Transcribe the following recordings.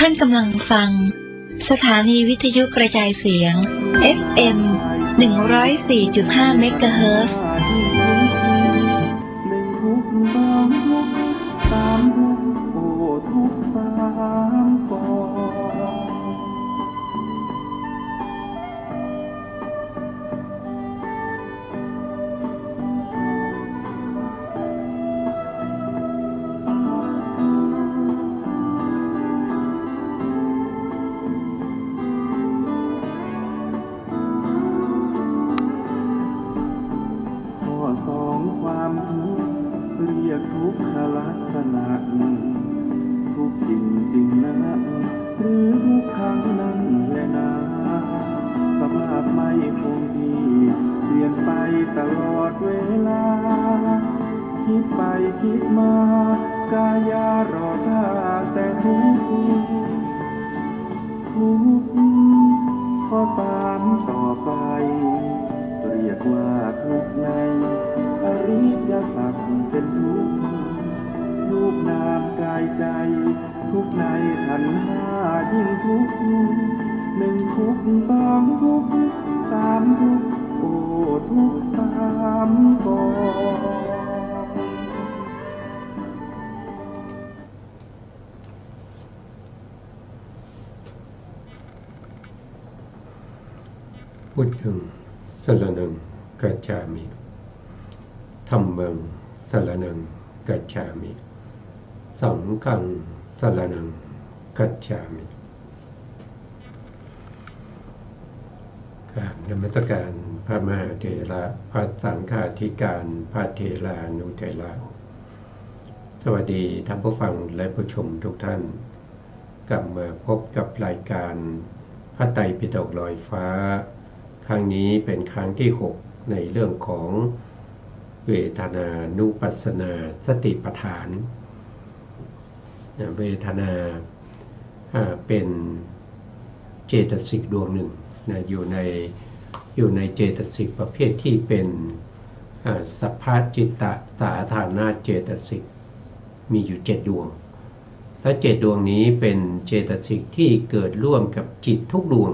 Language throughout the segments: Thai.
ท่านกำลังฟังสถานีวิทยุกระจายเสียง FM 104.5 เมกะเฮิรตซ์คิดมากายารอท่าแต่ทุกข้อสามต่อไปเรียกว่าทุกในอริยสัจเป็นทุกรูปนามกายใจทุกในขันธ์ห้ายิ่งทุกหนึ่งทุกสองทุกสามทุกโอ้ทุกสามก่อพุทธังสรณังกัจฉามิธัมมังสรณังกัจฉามิสังฆังสรณังกัจฉามินมัสการพระมหาเถระพระสังฆาธิการพระเถรานุเถระสวัสดีท่านผู้ฟังและผู้ชมทุกท่านกลับมาพบกับรายการพระไตรปิฎกลอยฟ้าครั้งนี้เป็นครั้งที่6ในเรื่องของเวทนานุปัสสนาสติปัฏฐานเวทนาเป็นเจตสิกดวงหนึ่งอยู่ในเจตสิกประเภทที่เป็นสัพพะจิตตสาธารณเจตสิกมีอยู่7ดวงและ7ดวงนี้เป็นเจตสิกที่เกิดร่วมกับจิตทุกดวง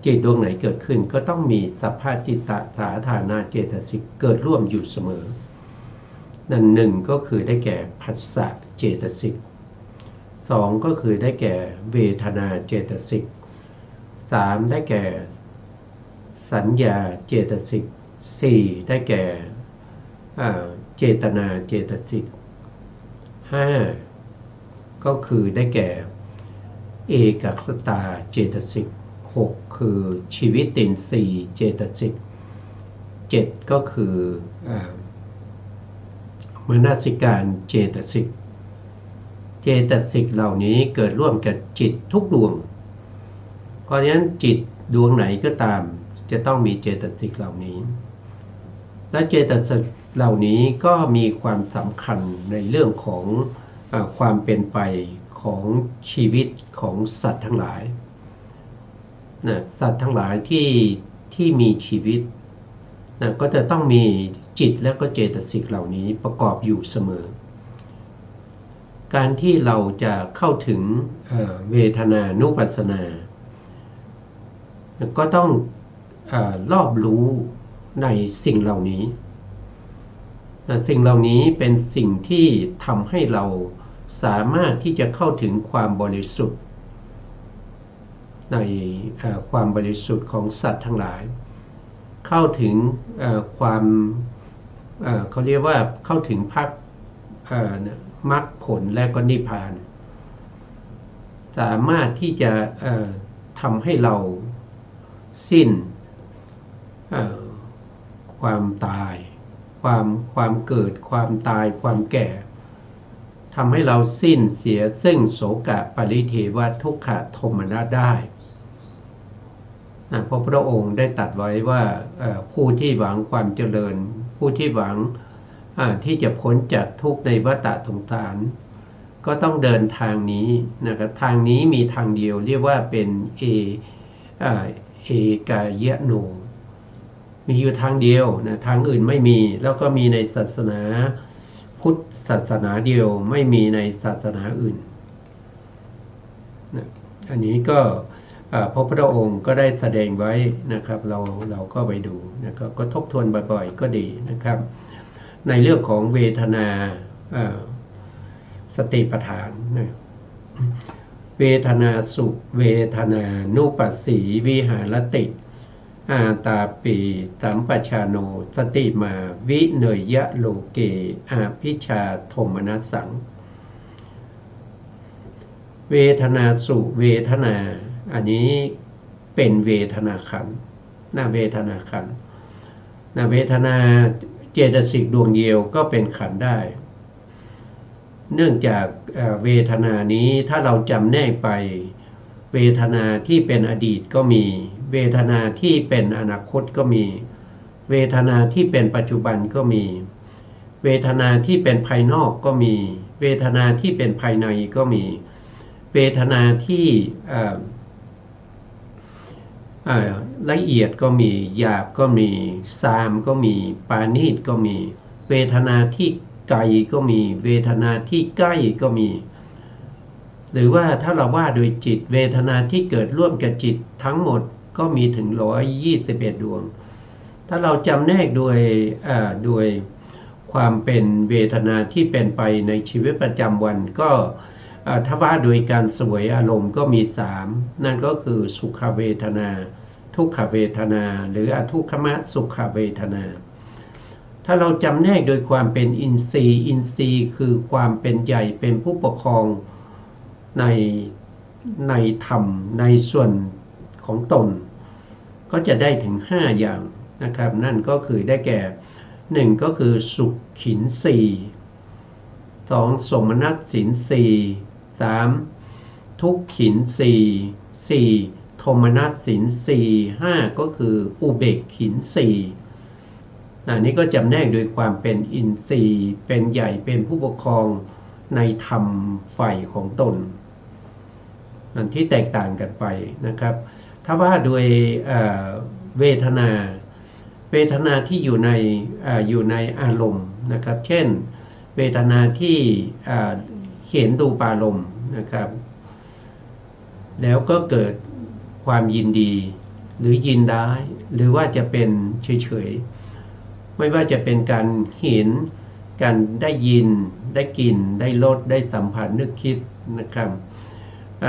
จิตดวงไหนเกิดขึ้นก็ต้องมีสัพพะจิตตสาธารณเจตสิกเกิดร่วมอยู่เสมอนั่นหนึ่งก็คือได้แก่ผัสสะเจตสิก2ก็คือได้แก่เวทนาเจตสิก3ได้แก่สัญญาเจตสิก4ได้แก่เจตนาเจตสิก5ก็คือได้แก่เอกคตาเจตสิก6คือชีวิตินทรีย์เจตสิก7ก็คือมนสิการเจตสิกเจตสิกเหล่านี้เกิดร่วมกับจิตทุกดวงเพราะฉะนั้นจิตดวงไหนก็ตามจะต้องมีเจตสิกเหล่านี้และเจตสิกเหล่านี้ก็มีความสำคัญในเรื่องของความเป็นไปของชีวิตของสัตว์ทั้งหลายสัตว์ทั้งหลายที่มีชีวิตก็จะต้องมีจิตและก็เจตสิกเหล่านี้ประกอบอยู่เสมอการที่เราจะเข้าถึงเวทนานุปัสสนาก็ต้องรอบรู้ในสิ่งเหล่านี้สิ่งเหล่านี้เป็นสิ่งที่ทำให้เราสามารถที่จะเข้าถึงความบริสุทธิ์ในความบริสุทธิ์ของสัตว์ทั้งหลายเข้าถึงความเขาเรียกว่าเข้าถึงมรรคผลและก็นิพพานสามารถที่จะทำให้เราสิ้นความตายความเกิดความตายความแก่ทำให้เราสิ้นเสียซึ่งโสกะปริเทวทุกขโทมนัสได้เพราะพระองค์ได้ตรัสไว้ว่าผู้ที่หวังความเจริญผู้ที่หวังที่จะพ้นจากทุกข์ในวัฏสงสารก็ต้องเดินทางนี้นะครับทางนี้มีทางเดียวเรียกว่าเป็นเอกายโนมีอยู่ทางเดียวนะทางอื่นไม่มีแล้วก็มีในศาสนาพุทธศาสนาเดียวไม่มีในศาสนาอื่น นะอันนี้ก็พระพุทธองค์ก็ได้แสดงไว้นะครับเราก็ไปดูนะครับก็ทบทวนบ่อยๆก็ดีนะครับในเรื่องของเวทนาสติปัฏฐานนะเวทนาสุขเวทนานุปัสสีวิหารติอาตาปีสัมปชาโนสติมาวิเนยยะโลเกอาภิชาโทมนัสสังเวทนาสุเวทนาอันนี้เป็นเวทนาขันธ์เวทนาขันธ์เวทนาเจตสิกดวงเดียวก็เป็นขันธ์ได้เนื่องจากเวทนานี้ถ้าเราจำแนกไปเวทนาที่เป็นอดีตก็มีเวทนาที่เป็นอนาคตก็มีเวทนาที่เป็นปัจจุบันก็มีเวทนาที่เป็นภายนอกก็มีเวทนาที่เป็นภายในก็มีเวทนาที่ละเอียดก็มีหยาบก็มีซามก็มีปาณีตก็มีเวทนาที่ไกลก็มีเวทนาที่ใกล้ก็มีหรือว่าถ้าเราว่าโดยจิตเวทนาที่เกิดร่วมกับจิตทั้งหมดก็มีถึง121ดวงถ้าเราจำแนกโดยความเป็นเวทนาที่เป็นไปในชีวิตประจำวันก็ถ้าว่าโดยการเสวยอารมณ์ก็มี3นั่นก็คือสุขเวทนาทุกขเวทนาหรืออทุกขมสุขเวทนาถ้าเราจำแนกโดยความเป็นอินทรีย์คือความเป็นใหญ่เป็นผู้ปกครองในธรรมในส่วนของตนก็จะได้ถึง5อย่างนะครับนั่นก็คือได้แก่1ก็คือสุขขินสี2สมนัสสินสี3ทุกขินสี4โทมนัสสินสี5ก็คืออุเบกขินสีนี่ก็จำแนกโดยความเป็นอินทรีย์เป็นใหญ่เป็นผู้ปกครองในธรรมฝ่ายของตนนั่นที่แตกต่างกันไปนะครับถ้าว่าโดยเวทนาที่อยู่ในอารมณ์นะครับเช่นเวทนาที่เห็นรูปารมณ์นะครับแล้วก็เกิดความยินดีหรือยินร้ายหรือว่าจะเป็นเฉยๆไม่ว่าจะเป็นการเห็นการได้ยินได้กลิ่นได้รสได้สัมผัสนึกคิดนะครับ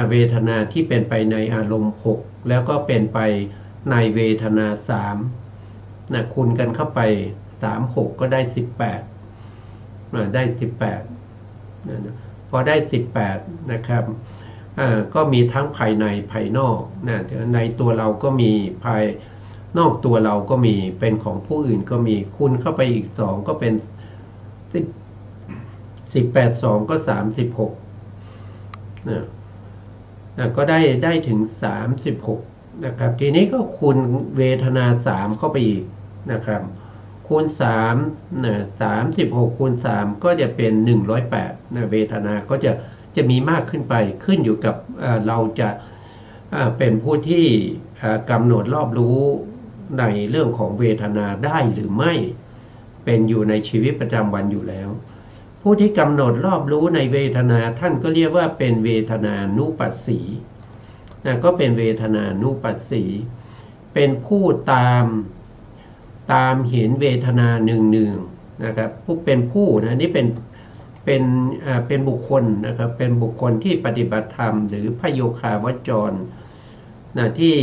เวทนาที่เป็นไปในอารมณ์6แล้วก็เป็นไปในเวทนา3คูณกันเข้าไป36ก็ได้18ได้18พอได้18นะครับก็มีทั้งภายในภายนอกในตัวเราก็มีภายนอกตัวเราก็มีเป็นของผู้อื่นก็มีคูณเข้าไปอีก2ก็เป็น18 2ก็36ก็ได้ถึง36นะครับทีนี้ก็คูณเวทนา3เข้าไปอีกนะครับคูณ36คูณ3ก็จะเป็น108เวทนาก็จะมีมากขึ้นไปขึ้นอยู่กับเราจะเป็นผู้ที่กำหนดรอบรู้ในเรื่องของเวทนาได้หรือไม่เป็นอยู่ในชีวิตประจำวันอยู่แล้วผู้ที่กำหนดรอบรู้ในเวทนาท่านก็เรียกว่าเป็นเวทนานุปัสสีก็เป็นเวทนานุปัสสีเป็นผู้ตามเห็นเวทนาหนึ่งนะครับผู้เป็นผู้นะนี่เป็นบุคคลนะครับเป็นบุคคลที่ปฏิบัติธรรมหรือพโยคาวจรที่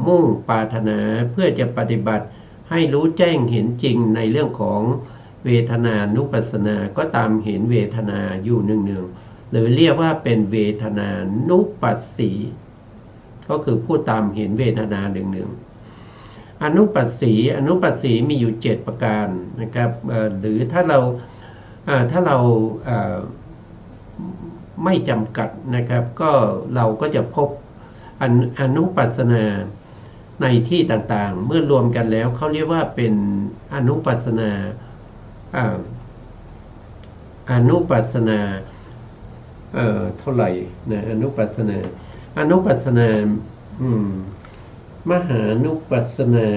มุ่งปรารถนาเพื่อจะปฏิบัติให้รู้แจ้งเห็นจริงในเรื่องของเวทนานุปัสสนาก็ตามเห็นเวทนาอยู่หนึ่งหรือเรียกว่าเป็นเวทนานุปัสสีก็คือผู้ตามเห็นเวทนาหนึ่งอนุปัสสีมีอยู่7ประการนะครับหรือถ้าเราไม่จำกัดนะครับก็เราก็จะพบอนุปัสสนาในที่ต่างๆเมื่อรวมกันแล้วเขาเรียกว่าเป็นอนุปัสสนาเท่าไหร่นะอนุปัสสนามหานุปัสสนา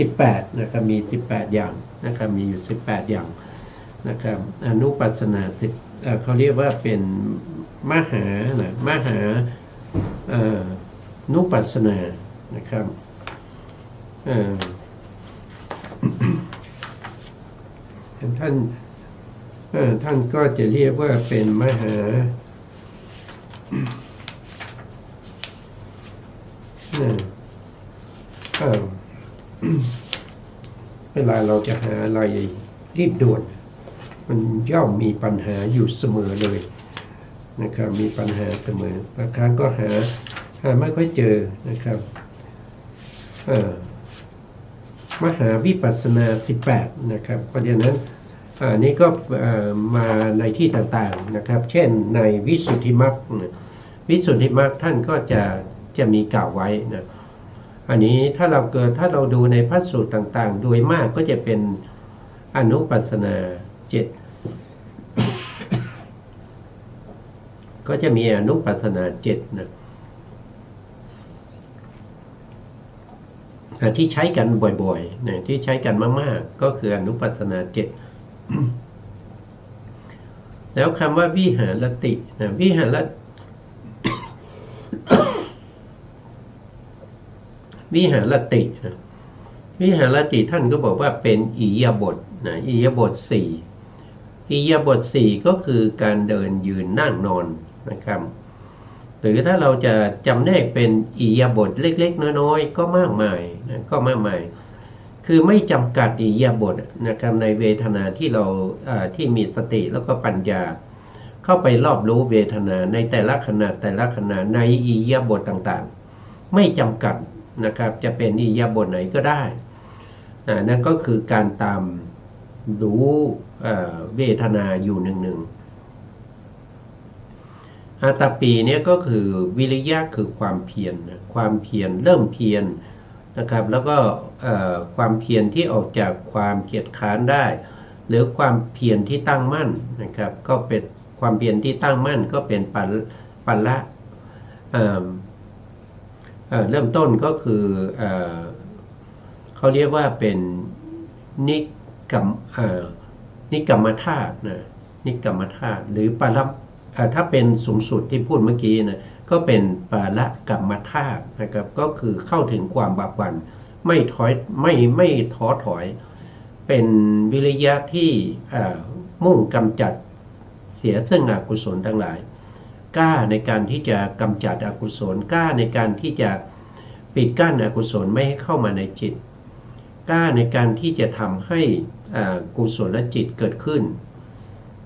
18นะครับมี18อย่างนะครับมีอยู่18อย่างนะครับอนุปัสสนาเขาเรียกว่าเป็นมหา นุปัสสนานะครับท่านก็จะเรียกว่าเป็นมหาเวลาเราจะหาอะไรรีบด่วนมันย่อมมีปัญหาอยู่เสมอเลยนะครับมีปัญหาเสมอบางครั้งก็หาไม่ค่อยเจอนะครับมหาวิปัสสนา18นะครับเพราะฉะนั้นนี่ก็มาในที่ต่างๆนะครับเช่นในวิสุทธิมรรคท่านก็จะมีกล่าวไว้นะอันนี้ถ้าเราดูในพระสูตรต่างๆโดยมากก็จะเป็นอนุปัสสนา7ก็จะมีอนุปัสสนา7นะที่ใช้กันบ่อยๆนะที่ใช้กันมากๆก็คืออนุปัสสนา7แล้วคำว่าวิหารตินะวิหารตินะวิหารติท่านก็บอกว่าเป็นอิริยาบถนะอิริยาบถ4อิริยาบถ4ก็คือการเดินยืนนั่งนอนนะครับหรือถ้าเราจะจำแนกเป็นอิริยาบถเล็กๆน้อยๆก็มากมายนะก็มากมายคือไม่จำกัดอิริยาบถนะครับในเวทนาที่เราที่มีสติแล้วก็ปัญญาเข้าไปรอบรู้เวทนาในแต่ละขณะในอิริยาบถต่างๆไม่จำกัดนะครับจะเป็นอิริยาบถไหนก็ได้นั่นก็คือการตามรู้เวทนาอยู่หนึ่งอาตาปีเนี่ยก็คือวิริยะคือความเพียรเริ่มเพียรนะครับแล้วก็ความเพียรที่ออกจากความเกียจค้านได้หรือความเพียรที่ตั้งมั่นนะครับก็เป็นความเพียรที่ตั้งมั่นก็เป็นปัลละเริ่มต้นก็คือเขาเรียกว่าเป็นนิกรรมธาตุนะนิกรรมธาตุหรือปรถ้าเป็นสูงสุดที่พูดเมื่อกี้นะก็เป็นปรกรรมธาตุนะครับก็คือเข้าถึงความบักบั่นไม่ท้อถอยเป็นวิริยะที่มุ่งกำจัดเสียซึ่งอกุศลทั้งหลายกล้าในการที่จะกำจัดอกุศลกล้าในการที่จะปิดกั้นอกุศลไม่ให้เข้ามาในจิตกล้าในการที่จะทำให้กุศลจิตเกิดขึ้น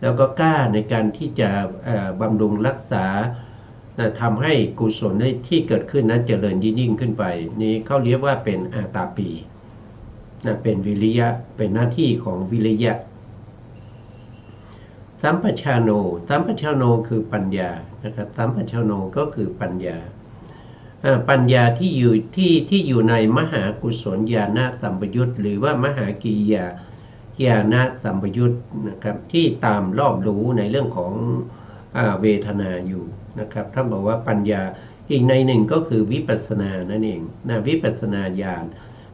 แล้วก็กล้าในการที่จะบำรุงรักษาทำให้กุศลที่เกิดขึ้นนั้นเจริญยิ่งขึ้นไปนี้เขาเรียกว่าเป็นอาตาปีเป็นวิริยะเป็นหน้าที่ของวิริยะสัมปชานโนคือปัญญานะครับสัมปชานโนก็คือปัญญาที่อยู่ในมหากุศลญาณสัมปยุตหรือว่ามหากิริยาญาณสัมปยุตนะครับที่ตามรอบรู้ในเรื่องของเวทนาอยู่นะครับท่านบอกว่าปัญญาอีกในหนึ่งก็คือวิปัสสนานั่นเองนะวิปัสสนาญาณ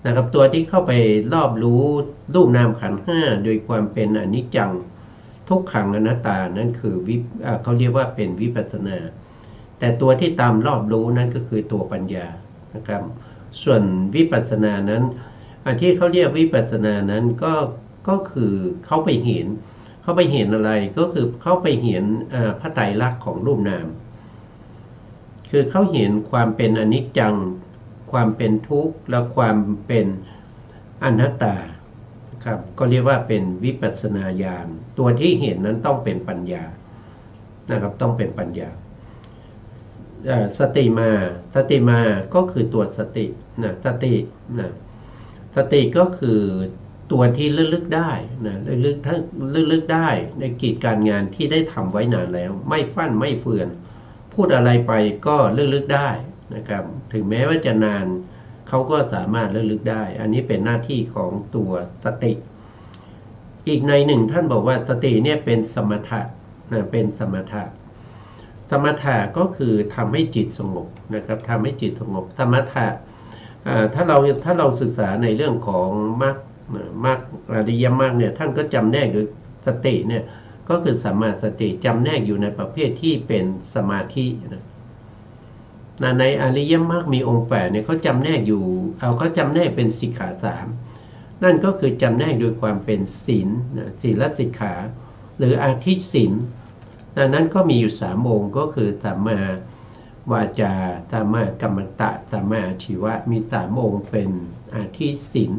นะครับตัวที่เข้าไปรอบรู้รูปนามขันธ์5โดยความเป็นอนิจจังทุกขังอนัตตานั่นคือเขาเรียกว่าเป็นวิปัสสนาแต่ตัวที่ตามรอบรู้นั่นก็คือตัวปัญญานะครับส่วนวิปัสสนานั้นที่เขาเรียกวิปัสสนานั้นก็คือเขาไปเห็นอะไรก็คือเขาไปเห็นพระไตรลักษณ์ของรูปนามคือเขาเห็นความเป็นอนิจจังความเป็นทุกข์และความเป็นอนัตตาครับก็เรียกว่าเป็นวิปัสสนาญาณตัวที่เห็นนั้นต้องเป็นปัญญานะครับต้องเป็นปัญญาสติมาก็คือตัวสตินะสติก็คือตัวที่ลึกได้นะลึกได้ในกิจการงานที่ได้ทำไว้นานแล้วไม่ฟั่นไม่เฟือนพูดอะไรไปก็ลึกได้นะครับถึงแม้ว่าจะนานเขาก็สามารถลึกได้อันนี้เป็นหน้าที่ของตัวสติอีกในหนึ่งท่านบอกว่าสติเนี่ยเป็นสมถะนะเป็นสมถะก็คือทำให้จิตสงบนะครับทำให้จิตสงบสมถะถ้าเราศึกษาในเรื่องของมรรคอริยมรรคเนี่ยท่านก็จำแนกโดยสติเนี่ยก็คือสัมมาสติจำแนกอยู่ในประเภทที่เป็นสมาธินะ ในอริยมรรคมีองค์8เนี่ยเขาจำแนกอยู่เขาจำแนกเป็นสิกขา3นั่นก็คือจำแนกโดยความเป็นศีลศีลสิกขาหรืออาทิศีลนั้นก็มีอยู่3องค์ก็คือสัมมาวาจาสัมมากัมมันตะสัมมาอาชีวะมี3องค์เป็นอาทิศีล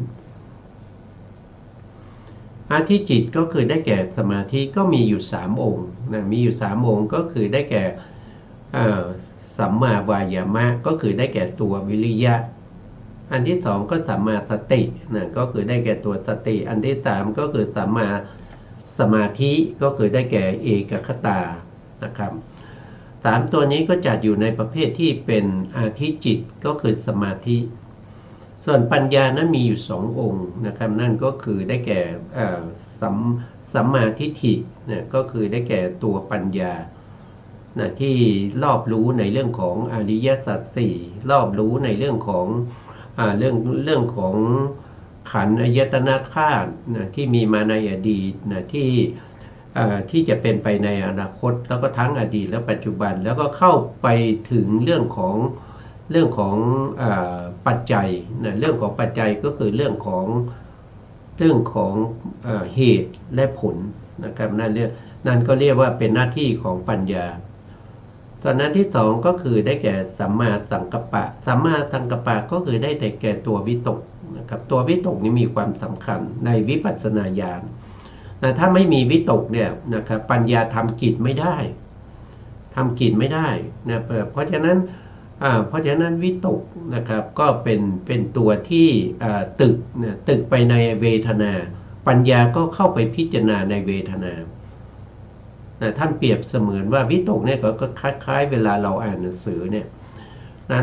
อาทิจิตก็คือได้แก่สมาธิก็มีอยู่3องค์มีอยู่3องค์ก็คือได้แก่สัมมาวายามะก็คือได้แก่ตัววิริยะอันที่2ก็สัมมาสติก็คือได้แก่ตัวสติอันที่3ก็คือสัมมาสมาธิก็คือได้แก่เอกคตานะครับ3ตัวนี้ก็จัดอยู่ในประเภทที่เป็นอาทิจิตก็คือสมาธิส่วนปัญญานั้นมีอยู่2องค์นะครับนั่นก็คือได้แก่สัมมาทิฏฐิก็คือได้แก่ตัวปัญญาที่รอบรู้ในเรื่องของอริยสัจ4รอบรู้ในเรื่องของเรื่องของขันธ์อายตนะธาตุที่มีมาในอดีตที่จะเป็นไปในอนาคตแล้วก็ทั้งอดีตและปัจจุบันแล้วก็เข้าไปถึงเรื่องของปัจจัยเรื่องของปัจจัยก็คือเรื่องของเหตุและผลนะครับนั่นก็เรียกว่าเป็นหน้าที่ของปัญญาตอนนั้นที่2ก็คือได้แก่สัมมาสังกัปปะสัมมาสังกัปปะก็คือได้แต่แก่ตัววิตกนะครับตัววิตกนี้มีความสำคัญในวิปัสสนาญาณถ้าไม่มีวิตกเนี่ยนะครับปัญญาทำกิจไม่ได้นะเพราะฉะนั้นวิตกนะครับก็เป็นตัวที่ตึกไปในเวทนาปัญญาก็เข้าไปพิจารณาในเวทนาท่านเปรียบเสมือนว่าวิตกเนี่ยก็คล้ายๆเวลาเราอ่านหนังสือเนี่ย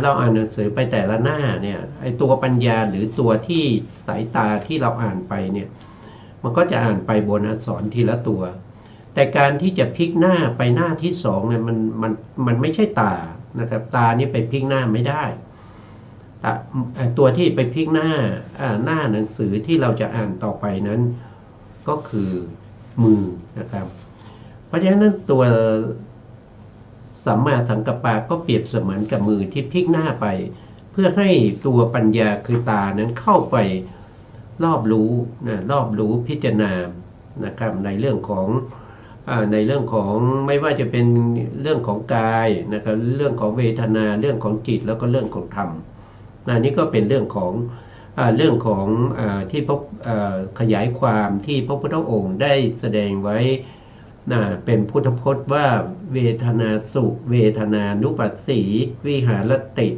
เราอ่านหนังสือไปแต่ละหน้าเนี่ยไอตัวปัญญาหรือตัวที่สายตาที่เราอ่านไปเนี่ยมันก็จะอ่านไปบนอักษรทีละตัวแต่การที่จะพลิกหน้าไปหน้าที่2เนี่ยมันไม่ใช่ตานะครับตานี่ไปพลิกหน้าไม่ได้ตัวที่ไปพลิกหน้าหนังสือที่เราจะอ่านต่อไปนั้นก็คือมือนะครับเพราะฉะนั้นตัวสัมมาสังกัปปะก็เปรียบเสมือนกับมือที่พลิกหน้าไปเพื่อให้ตัวปัญญาคือตานั้นเข้าไปรอบรู้พิจารณานะครับในเรื่องของไม่ว่าจะเป็นเรื่องของกายนะครับเรื่องของเวทนาเรื่องของจิตแล้วก็เรื่องของธรรมนี่ก็เป็นเรื่องของที่พบขยายความที่พระพุทธองค์ได้แสดงไว้เป็นพุทธพจน์ว่าเวทนาสุเวทนานุปัสสีวิหารติ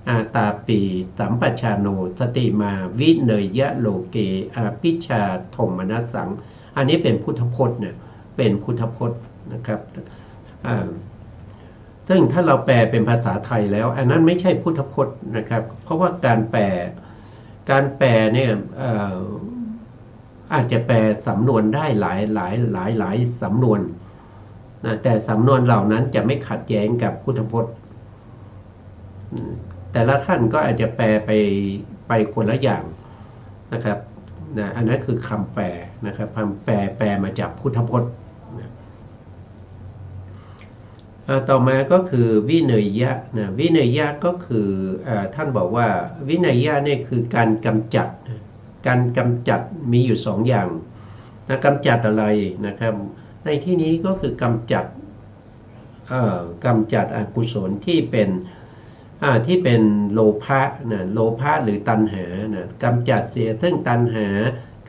อาตาปีสัมปชาโนสติมาวิเนยยะโลเกอาปิชาธมนัสสังอันนี้เป็นพุทธพจน์เนี่ยเป็นพุทธพจน์นะครับซึ่งถ้าเราแปลเป็นภาษาไทยแล้วอันนั้นไม่ใช่พุทธพจน์นะครับเพราะว่าการแปลเนี่ยอาจจะแปลสำนวนได้หลายสำนวนแต่สำนวนเหล่านั้นจะไม่ขัดแย้งกับพุทธพจน์แต่ละท่านก็อาจจะแปลไปคนละอย่างนะครับอันนั้นคือคำแปลนะครับคำแปลมาจากพุทธพจน์ต่อมาก็คือวิเนยยะวิเนยยะก็คือท่านบอกว่าวิเนยยะเนี่ยคือการกำจัดมีอยู่2อย่างกำจัดอะไรนะครับในที่นี้ก็คือกำจัดอกุศลที่เป็นโลภะโลภะหรือตัณหากำจัดเสียซึ่งตัณหา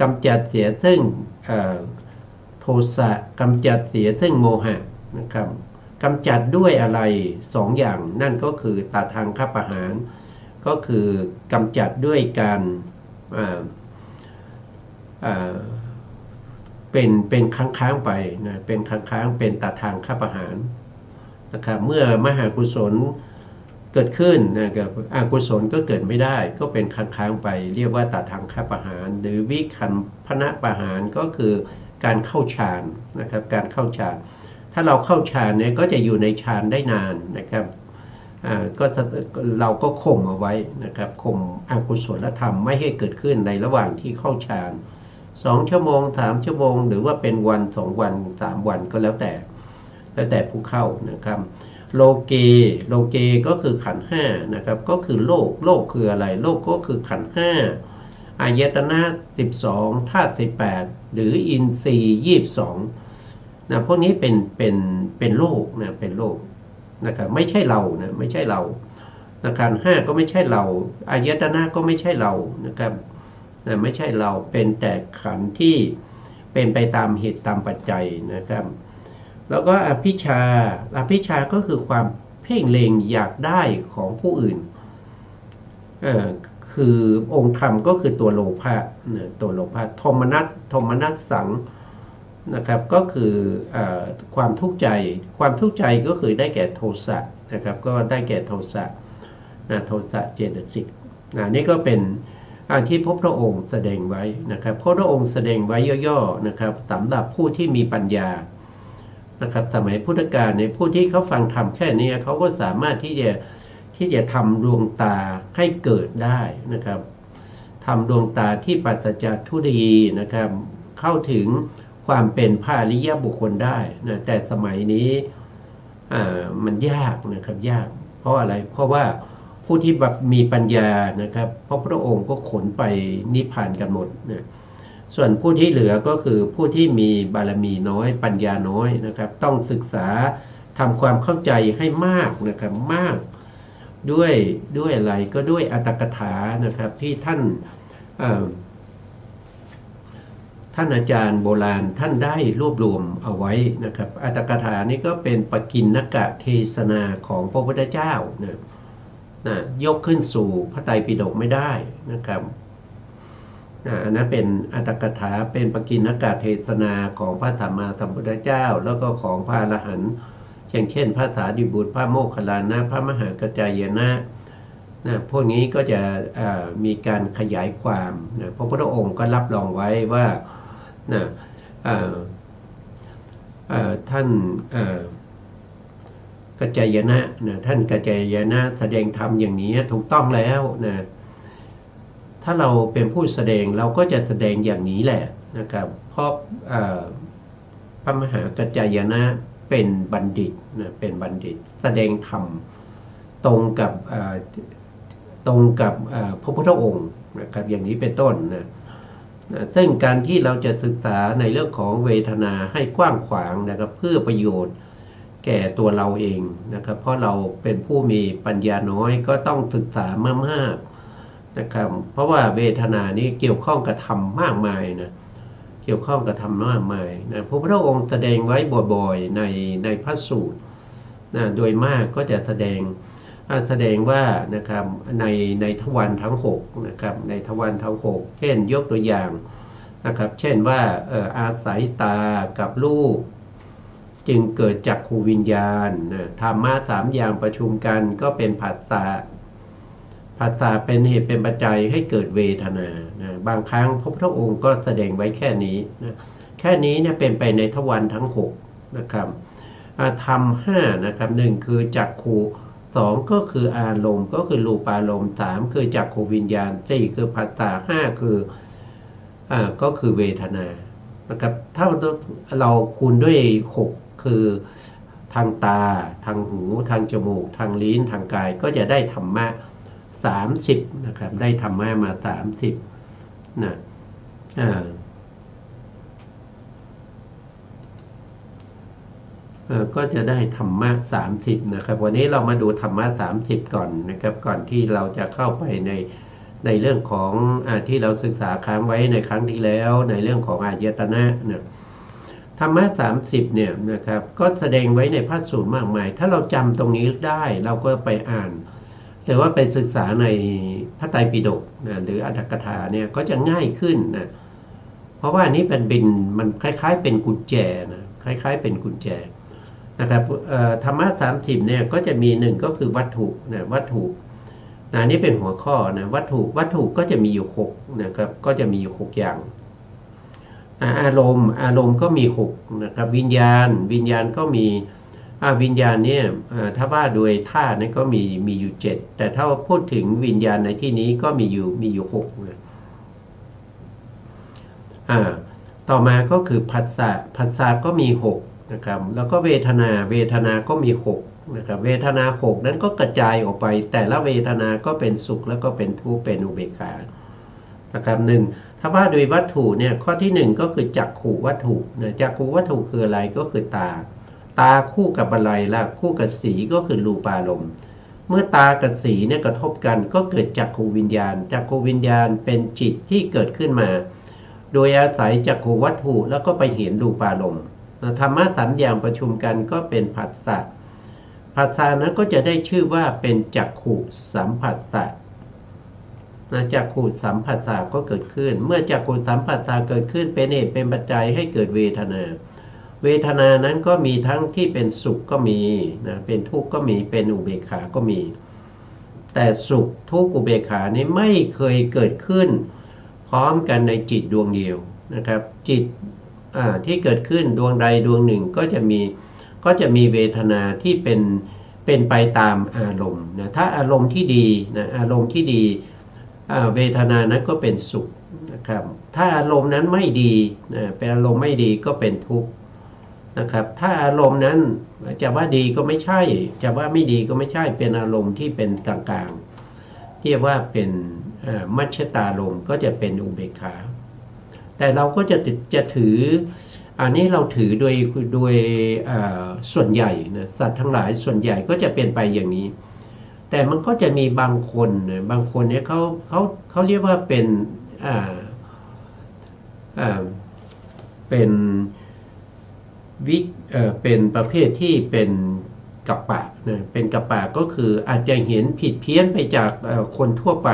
กำจัดเสียซึ่งโทสะกำจัดเสียซึ่งโมหะนะครับกำจัดด้วยอะไร2อย่างนั่นก็คือตถางคประหารก็คือกำจัดด้วยการเป็นค้างไปนะเป็นค้างเป็นตถางคประหารนะครับเมื่อมหากุศลเกิดขึ้นนะครับอกุศลก็เกิดไม่ได้ก็เป็นค้างไปเรียกว่าตถางคประหารหรือวิคัมภนประหารก็คือการเข้าฌานนะครับการเข้าฌานถ้าเราเข้าฌานเนี่ยก็จะอยู่ในฌานได้นานนะครับก็เราก็ข่มเอาไว้นะครับข่มอกุศลธรรมไม่ให้เกิดขึ้นในระหว่างที่เข้าฌาน2 ชั่วโมง3 ชั่วโมงหรือว่าเป็นวัน2 วัน3 วันก็แล้วแต่ผู้เข้านะครับ โลเกโลเกก็คือขันธ์ห้านะครับก็คือโลกโลกคืออะไรโลกก็คือขันธ์ห้าอายตนะ12ธาตุ18หรืออินทรีย์22นะพวกนี้เป็นโลกนะเป็นโลกนะครับไม่ใช่เรานะไม่ใช่เรานะขันธ์ห้าก็ไม่ใช่เราอายตนะก็ไม่ใช่เรานะครับนะไม่ใช่เราเป็นแต่ขันธ์ที่เป็นไปตามเหตุตามปัจจัยนะครับแล้วก็อภิชาก็คือความเพ่งเล็งอยากได้ของผู้อื่นคือองค์ธรรมก็คือตัวโลภะตัวโลภะโทมนัสสังนะครับก็คือความทุกข์ใจก็คือได้แก่โทสะนะครับก็ได้แก่โทสะโทสะเจตสิกนี่ก็เป็นที่พระองค์แสดงไว้นะครับพระองค์แสดงไว้ย่อๆนะครับสำหรับผู้ที่มีปัญญานะครับสมัยพุทธกาลในผู้ที่เขาฟังธรรมแค่นี้เขาก็สามารถที่จะทำดวงตาให้เกิดได้นะครับทำดวงตาที่ปราศจากทุลีนะครับเข้าถึงความเป็นพระอริยบุคคลได้นะแต่สมัยนี้มันยากนะครับยากเพราะอะไรเพราะว่าผู้ที่แบบมีปัญญานะครับเพราะพระองค์ก็ขนไปนิพพานกันหมดนะส่วนผู้ที่เหลือก็คือผู้ที่มีบารมีน้อยปัญญาน้อยนะครับต้องศึกษาทำความเข้าใจให้มากนะครับมากด้วยอะไรก็ด้วยอัตถกถานะครับที่ท่านอาจารย์โบราณท่านได้รวบรวมเอาไว้นะครับอัตถกถานี้ก็เป็นปกิณกเทศนาของพระพุทธเจ้านะยกขึ้นสู่พระไตรปิฎกไม่ได้นะครับอันนั้นเป็นอัตถกถาเป็นปกิณกเทศนาของพระสัมมาสัมพุทธเจ้าแล้วก็ของพระอรหันต์เช่นพระสารีบุตรพระโมคคัลลานะพระมหากัจจายนะพวกนี้ก็จะมีการขยายความนะพระพุทธองค์ก็รับรองไว้ว่าท่านกัจจายนะท่านกัจจายนะแสดงธรรมอย่างนี้ถูกต้องแล้วนะถ้าเราเป็นผู้แสดงเราก็จะแสดงอย่างนี้แหละนะครับเพราะพระมหากัจจายนะเป็นบัณฑิตนะเป็นบัณฑิตแสดงธรรมตรงกับพระพุทธองค์นะครับอย่างนี้เป็นต้นนะซึ่งการที่เราจะศึกษาในเรื่องของเวทนาให้กว้างขวางนะครับเพื่อประโยชน์แก่ตัวเราเองนะครับเพราะเราเป็นผู้มีปัญญาน้อยก็ต้องศึกษามากๆนะครับเพราะว่าเวทนานี้เกี่ยวข้องกับธรรมมากมายนะเกี่ยวข้องกับธรรมมากมายนะพระพุทธองค์แสดงไว้บ่อยๆในพระสูตรนะโดยมากก็จะแสดงว่านะครับในทวารทั้ง6นะครับในทวารทั้ง6เช่นยกตัวอย่างนะครับเช่นว่าอาศัยตากับรูปจึงเกิดจักขูวิญญาณธรรมะ3อย่างประชุมกันก็เป็นผัสสะเป็นเหตุเป็นปัจจัยให้เกิดเวทนานะบางครั้งพระพุทธองค์ก็แสดงไว้แค่นี้นะแค่นี้เนี่ยเป็นไปในทวารทั้ง6นะครับธรรม5นะครับ1คือจักขู2ก็คืออารมณ์ก็คือรูปารมณ์3คือจักขูวิญญาณ4คือผัสสะ5คือก็คือเวทนานะครับถ้าเราคูณด้วย6คือทางตาทางหูทางจมูกทางลิ้นทางกายก็จะได้ธรรมะ30นะครับได้ธรรมะมา30นะก็จะได้ธรรมะ30นะครับวันนี้เรามาดูธรรมะ30ก่อนนะครับก่อนที่เราจะเข้าไปในเรื่องของที่เราศึกษาค้างไว้ในครั้งที่แล้วในเรื่องของอายตนะนะธรรมะ30เนี่ยนะครับก็แสดงไว้ในพระสูตรมากมายถ้าเราจำตรงนี้ได้เราก็ไปอ่านหรือว่าไปศึกษาในพระไตรปิฎกนะหรืออัตถกถาเนี่ยก็จะง่ายขึ้นนะเพราะว่านี้มันคล้ายๆเป็นกุญแจนะคล้ายๆเป็นกุญแจนะครับธรรมะ30เนี่ยก็จะมี1ก็คือวัตถุนะวัตถุนี่เป็นหัวข้อนะวัตถุก็จะมีอยู่6นะครับก็จะมีอยู่6อย่างอารมณ์ก็มี6นะครับวิญญาณก็มีวิญญาณเนี่ยถ้าว่าโดยธาตุนี่ก็มีอยู่7แต่ถ้าพูดถึงวิญญาณในที่นี้ก็มีอยู่6นะต่อผัสสะก็มี6นะครับแล้วก็เวทนาก็มี6 นะครับเวทนา6นั้นก็กระจายออกไปแต่ละเวทนาก็เป็นสุขแล้วก็เป็นทุกข์เป็นอุเบกขานะครับหนึ่งถ้าว่าโดยวัตถุเนี่ยข้อที่1ก็คือจักขุวัตถุนะจักขุวัตถุคืออะไรก็คือตาคู่กับอะไรล่ะคู่กับสีก็คือรูปารมณ์เมื่อตากับสีเนี่ยกระทบกันก็เกิดจักขุวิญญาณจักขุวิญญาณเป็นจิตที่เกิดขึ้นมาโดยอาศัยจักขุวัตถุแล้วก็ไปเห็นรูปารมณ์ธรรมะ3อย่างประชุมกันก็เป็นผัสสะนั้นก็จะได้ชื่อว่าเป็นจักขุสัมผัสสะจักขุสัมผัสสะก็เกิดขึ้นเมื่อจักขุสัมผัสสะเกิดขึ้นเป็นเหตุเป็นปัจจัยให้เกิดเวทนานั้นก็มีทั้งที่เป็นสุขก็มีนะเป็นทุกข์ก็มีเป็นอุเบกขาก็มีแต่สุขทุกข์อุเบกขานี้ไม่เคยเกิดขึ้นพร้อมกันในจิตดวงเดียวนะครับจิตที่เกิดขึ้นดวงใดดวงหนึ่งก็จะมีเวทนาที่เป็นไปตามอารมณ์นะถ้าอารมณ์ที่ดีนะอารมณ์ที่ดีเวทนานั้นก็เป็นสุขนะครับถ้าอารมณ์นั้นไม่ดีนะเป็นอารมณ์ไม่ดีก็เป็นทุกข์นะครับถ้าอารมณ์นั้นจะว่าดีก็ไม่ใช่จะว่าไม่ดีก็ไม่ใช่เป็นอารมณ์ที่เป็นกลางๆที่ว่าเป็นมัชฌิตารมณ์ก็จะเป็นอุเบกขาแต่เราก็จะถืออันนี้เราถือโดยส่วนใหญ่นะสัตว์ทั้งหลายส่วนใหญ่ก็จะเป็นไปอย่างนี้แต่มันก็จะมีบางคนเนี่ยเขาเรียกว่าเป็นเป็นประเภทที่เป็นกัปปะนะเป็นกัปปะก็คืออาจจะเห็นผิดเพี้ยนไปจากคนทั่วไป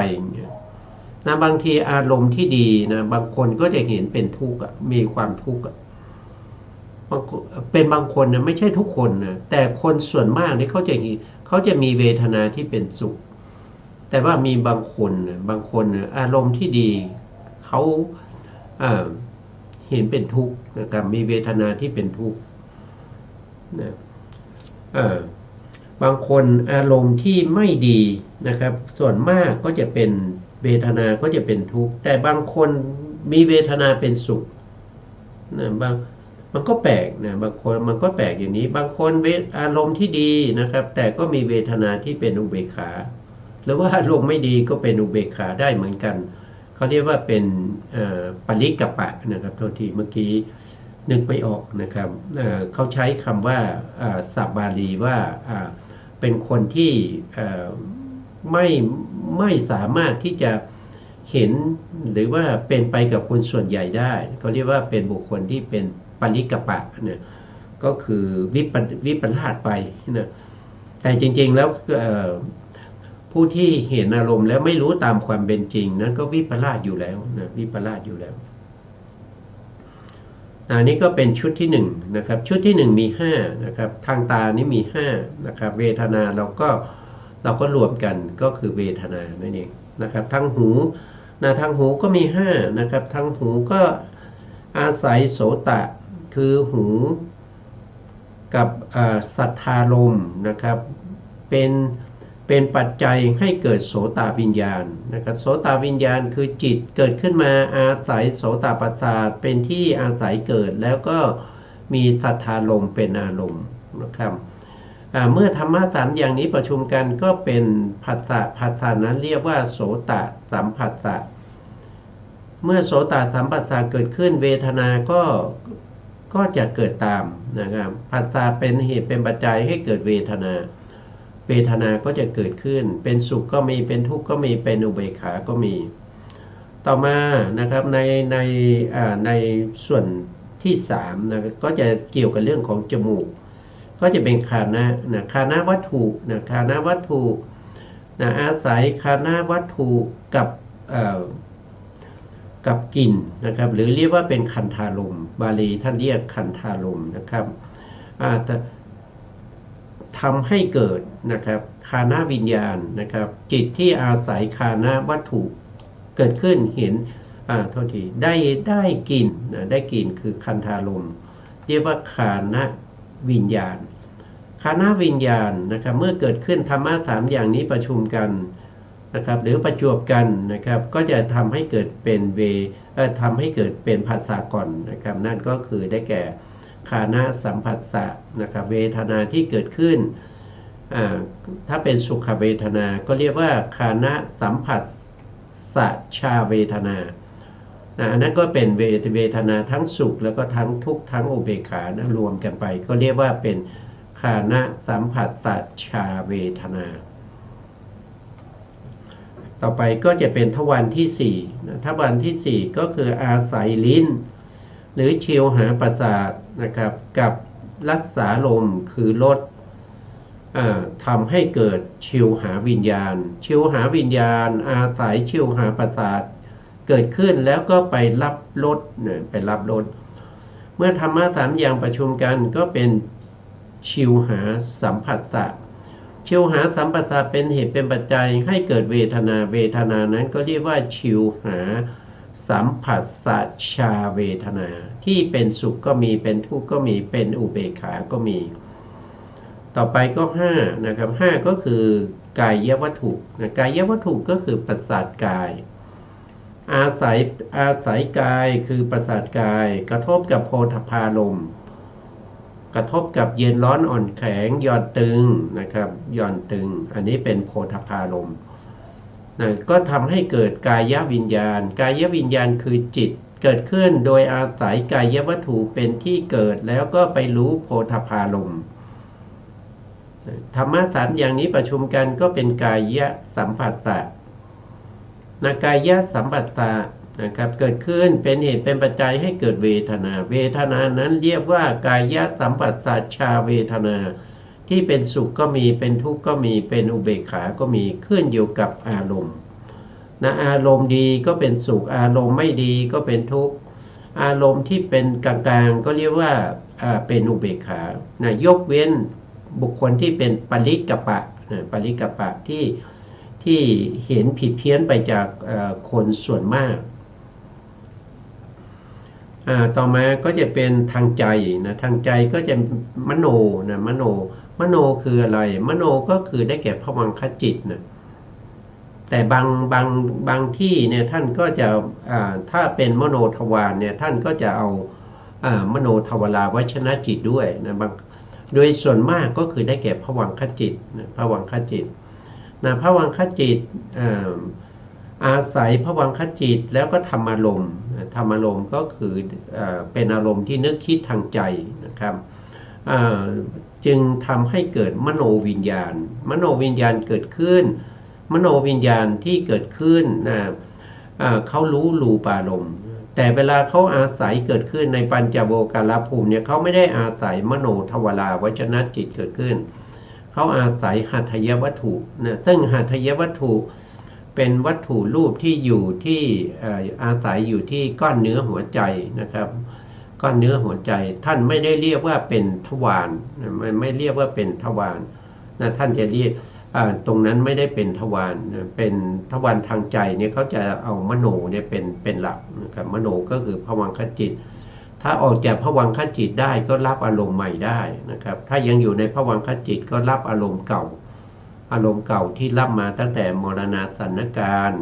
นะบางทีอารมณ์ที่ดีนะบางคนก็จะเห็นเป็นทุกข์มีความทุกข์เป็นบางคนนะไม่ใช่ทุกคนนะแต่คนส่วนมากนี่เขาจะมีเวทนาที่เป็นสุขแต่ว่ามีบางคนอารมณ์ที่ดีเขาเห็นเป็นทุกข์นะครับมีเวทนาที่เป็นทุกข์นะบางคนอารมณ์ที่ไม่ดีนะครับส่วนมากก็จะเป็นเวทนาก็จะเป็นทุกข์แต่บางคนมีเวทนาเป็นสุขนะมันก็แปลกนะบางคนมันก็แปลกอย่างนี้บางคนอารมณ์ที่ดีนะครับแต่ก็มีเวทนาที่เป็นอุเบกขาหรือว่าอารมณ์ไม่ดีก็เป็นอุเบกขาได้เหมือนกันเขาเรียกว่าเป็นปริกัปปะนะครับโทษทีเมื่อกี้นึกไม่ออกนะครับเขาใช้คำว่าศัพท์บาลีว่าเป็นคนที่ไม่สามารถที่จะเห็นหรือว่าเป็นไปกับคนส่วนใหญ่ได้เขาเรียกว่าเป็นบุคคลที่เป็นปริกัปปะเนี่ยก็คือวิปลาสไปนะแต่จริงๆแล้วผู้ที่เห็นอารมณ์แล้วไม่รู้ตามความเป็นจริงนั้นก็วิปลาสอยู่แล้วนะวิปลาสอยู่แล้วอันนี้ก็เป็นชุดที่1นะครับชุดที่1มี5นะครับทางตานี่มี5นะครับเวทนาเราก็รวมกันก็คือเวทนานั่นเองนะครับทางหูทางหูก็มี5นะครับทางหูก็อาศัยโสตะคือหูกับสัทธารมณ์นะครับเป็นปัจจัยให้เกิดโสตวิญญาณนะครับโสตวิญญาณคือจิตเกิดขึ้นมาอาศัยโสตประสาทเป็นที่อาศัยเกิดแล้วก็มีสัทธารมณ์เป็นอารมณ์นะครับเมื่อธรรมะ3อย่างนี้ประชุมกันก็เป็นผัสสะนั้นเรียกว่าโสตสัมผัสสะเมื่อโสตสัมผัสสะเกิดขึ้นเวทนาก็จะเกิดตามนะครับผัสสะเป็นเหตุเป็นปัจจัยให้เกิดเวทนาก็จะเกิดขึ้นเป็นสุขก็มีเป็นทุกข์ก็มีเป็นอุเบกขาก็มีต่อมานะครับในส่วนที่3นะก็จะเกี่ยวกับเรื่องของจมูกก็จะเป็นคานะวัตถุคานะวัตถุอาศัยคานะวัตถุกับกลิ่นนะครับหรือเรียกว่าเป็นคันธารมณ์บาลีท่านเรียกคันธารมณ์นะครับทำให้เกิดนะครับคานะวิญญาณนะครับจิตที่อาศัยคานะวัตถุเกิดขึ้นเห็นโทษทีได้กลิ่นได้กลิ่นคือคันธารมณ์เรียกว่าคานะวิญญาณคานะวิญญาณนะครับเมื่อเกิดขึ้นธรรมะ3อย่างนี้ประชุมกันนะครับหรือประจวบกันนะครับก็จะทำให้เกิดเป็นทำให้เกิดเป็นผัสสะก่อนนะครับนั่นก็คือได้แก่คานะสัมผัสสะนะครับเวทนาที่เกิดขึ้น ถ้าเป็นสุขเวทนาก็เรียกว่าคานะสัมผัสสัจชาเวทนาอันนั้นก็เป็นเวทนาทั้งสุขแล้วก็ทั้งทุกข์ทั้งอุเบกขานะรวมกันไปก็เรียกว่าเป็นคานะสัมผัสสัจชาเวทนาต่อไปก็จะเป็นทวารที่4ทวารที่4ก็คืออาศัยลิ้นหรือชิวหาประสาทนะครับกับรักษาลมคือลดทำให้เกิดชิวหาวิญญาณชิวหาวิญญาณอาศัยชิวหาประสาทเกิดขึ้นแล้วก็ไปรับลดไปรับลดเมื่อธรรมะ3อย่างประชุมกันก็เป็นชิวหาสัมผัสสะชิวหาสัมผัสสะเป็นเหตุเป็นปัจจัยให้เกิดเวทนาเวทนานั้นก็เรียกว่าชิวหาสัมผัสสะชาเวทนาที่เป็นสุขก็มีเป็นทุกข์ก็มีเป็นอุเบกขาก็มีต่อไปก็5นะครับ5ก็คือกายวัตถุกายวัตถุก็คือประสาทกายอาศัยกายคือประสาทกายกระทบกับโพธพารมณ์กระทบกับเย็นร้อนอ่อนแข็งหย่อนตึงนะครับหย่อนตึงอันนี้เป็นโพธพารมณ์ก็ทำให้เกิดกายวิญญาณกายวิญญาณคือจิตเกิดขึ้นโดยอาศัยกายวัตถุเป็นที่เกิดแล้วก็ไปรู้โพธพารมณ์ธรรมะ3อย่างนี้ประชุมกันก็เป็นกายสัมผัสสะกายสัมผัสสะนะครับเกิดขึ้นเป็นเหตุเป็นปัจจัยให้เกิดเวทนาเวทนานั้นเรียกว่ากายสัมผัสสะชาเวทนาที่เป็นสุขก็มีเป็นทุกข์ก็มีเป็นอุเบกขาก็มีขึ้นอยู่กับอารมณ์อารมณ์ดีก็เป็นสุขอารมณ์ไม่ดีก็เป็นทุกข์อารมณ์ที่เป็นกลางๆก็เรียกว่าเป็นอุเบกขายกเว้นบุคคลที่เป็นปริกัปปะที่เห็นผิดเพี้ยนไปจากคนส่วนมากต่อมาก็จะเป็นทางใจนะทางใจก็จะมโนนะมโนคืออะไรมโนก็คือได้แก่ภวังคจิตนะแต่บางที่เนี่ยท่านก็จะถ้าเป็นมโนทวารเนี่ยท่านก็จะเอามโนทวาราวชนะจิตด้วยนะโดยส่วนมากก็คือได้แก่ภวังคจิตนะภวังคจิตนะภวังคจิตอาศัยภวังคจิตแล้วก็ธรรมารมณ์ก็คือเป็นอารมณ์ที่นึกคิดทางใจนะครับจึงทำให้เกิดมโนวิญญาณเกิดขึ้นมโนวิญญาณที่เกิดขึ้นเขารู้รูปารมณ์แต่เวลาเขาอาศัยเกิดขึ้นในปัญจโวการภูมิเนี่ยเขาไม่ได้อาศัยมโนทวาราวชนะจิตเกิดขึ้นเขาอาศัยหัตถยวัตถุนะซึ่งหัตถยวัตถุเป็นวัตถุรูปที่อยู่ที่อาศัยอยู่ที่ก้อนเนื้อหัวใจนะครับก้อนเนื้อหัวใจท่านไม่ได้เรียกว่าเป็นทวารไม่เรียกว่าเป็นทวารนะท่านจะเรียกตรงนั้นไม่ได้เป็นทวารเป็นทวารทางใจเนี่ยเขาจะเอามโนเนี่ยเป็นหลักนะครับมโนก็คือภวังคจิตถ้าออกจากภวังคจิตได้ก็รับอารมณ์ใหม่ได้นะครับถ้ายังอยู่ในภวังคจิตก็รับอารมณ์เก่าที่รับมาตั้งแต่มรณาสันการ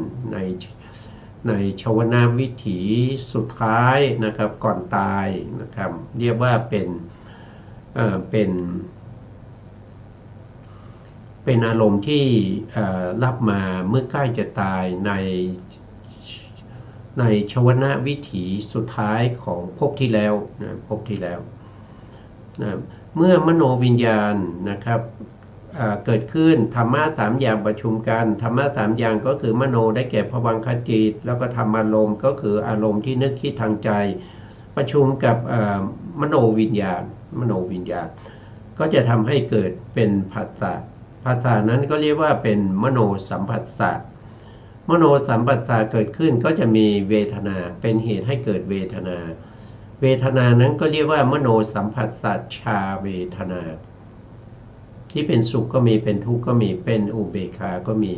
ในชวนาวิถีสุดท้ายนะครับก่อนตายนะครับเรียกว่าเป็นอารมณ์ที่รับมาเมื่อใกล้จะตายในชวนาวิถีสุดท้ายของภพที่แล้วนะเมื่อมโนวิญญาณนะครับเกิดขึ้นธรรมะ3อย่างประชุมกันธรรมะ3อย่างก็คือมโนได้แก่ภวังคจิตแล้วก็ธรรมารมณ์ก็คืออารมณ์ที่นึกคิดทางใจประชุมกับมโนวิญญาณก็จะทำให้เกิดเป็นผัสสะนั้นก็เรียกว่าเป็นมโนสัมผัสสะมโนสัมผัสสะเกิดขึ้นก็จะมีเวทนาเป็นเหตุให้เกิดเวทนานั้นก็เรียกว่ามโนสัมผัสสะชาเวทนาที่เป็นสุขก็มีเป็นทุกข์ก็มีเป็นอุเบกขาก็มี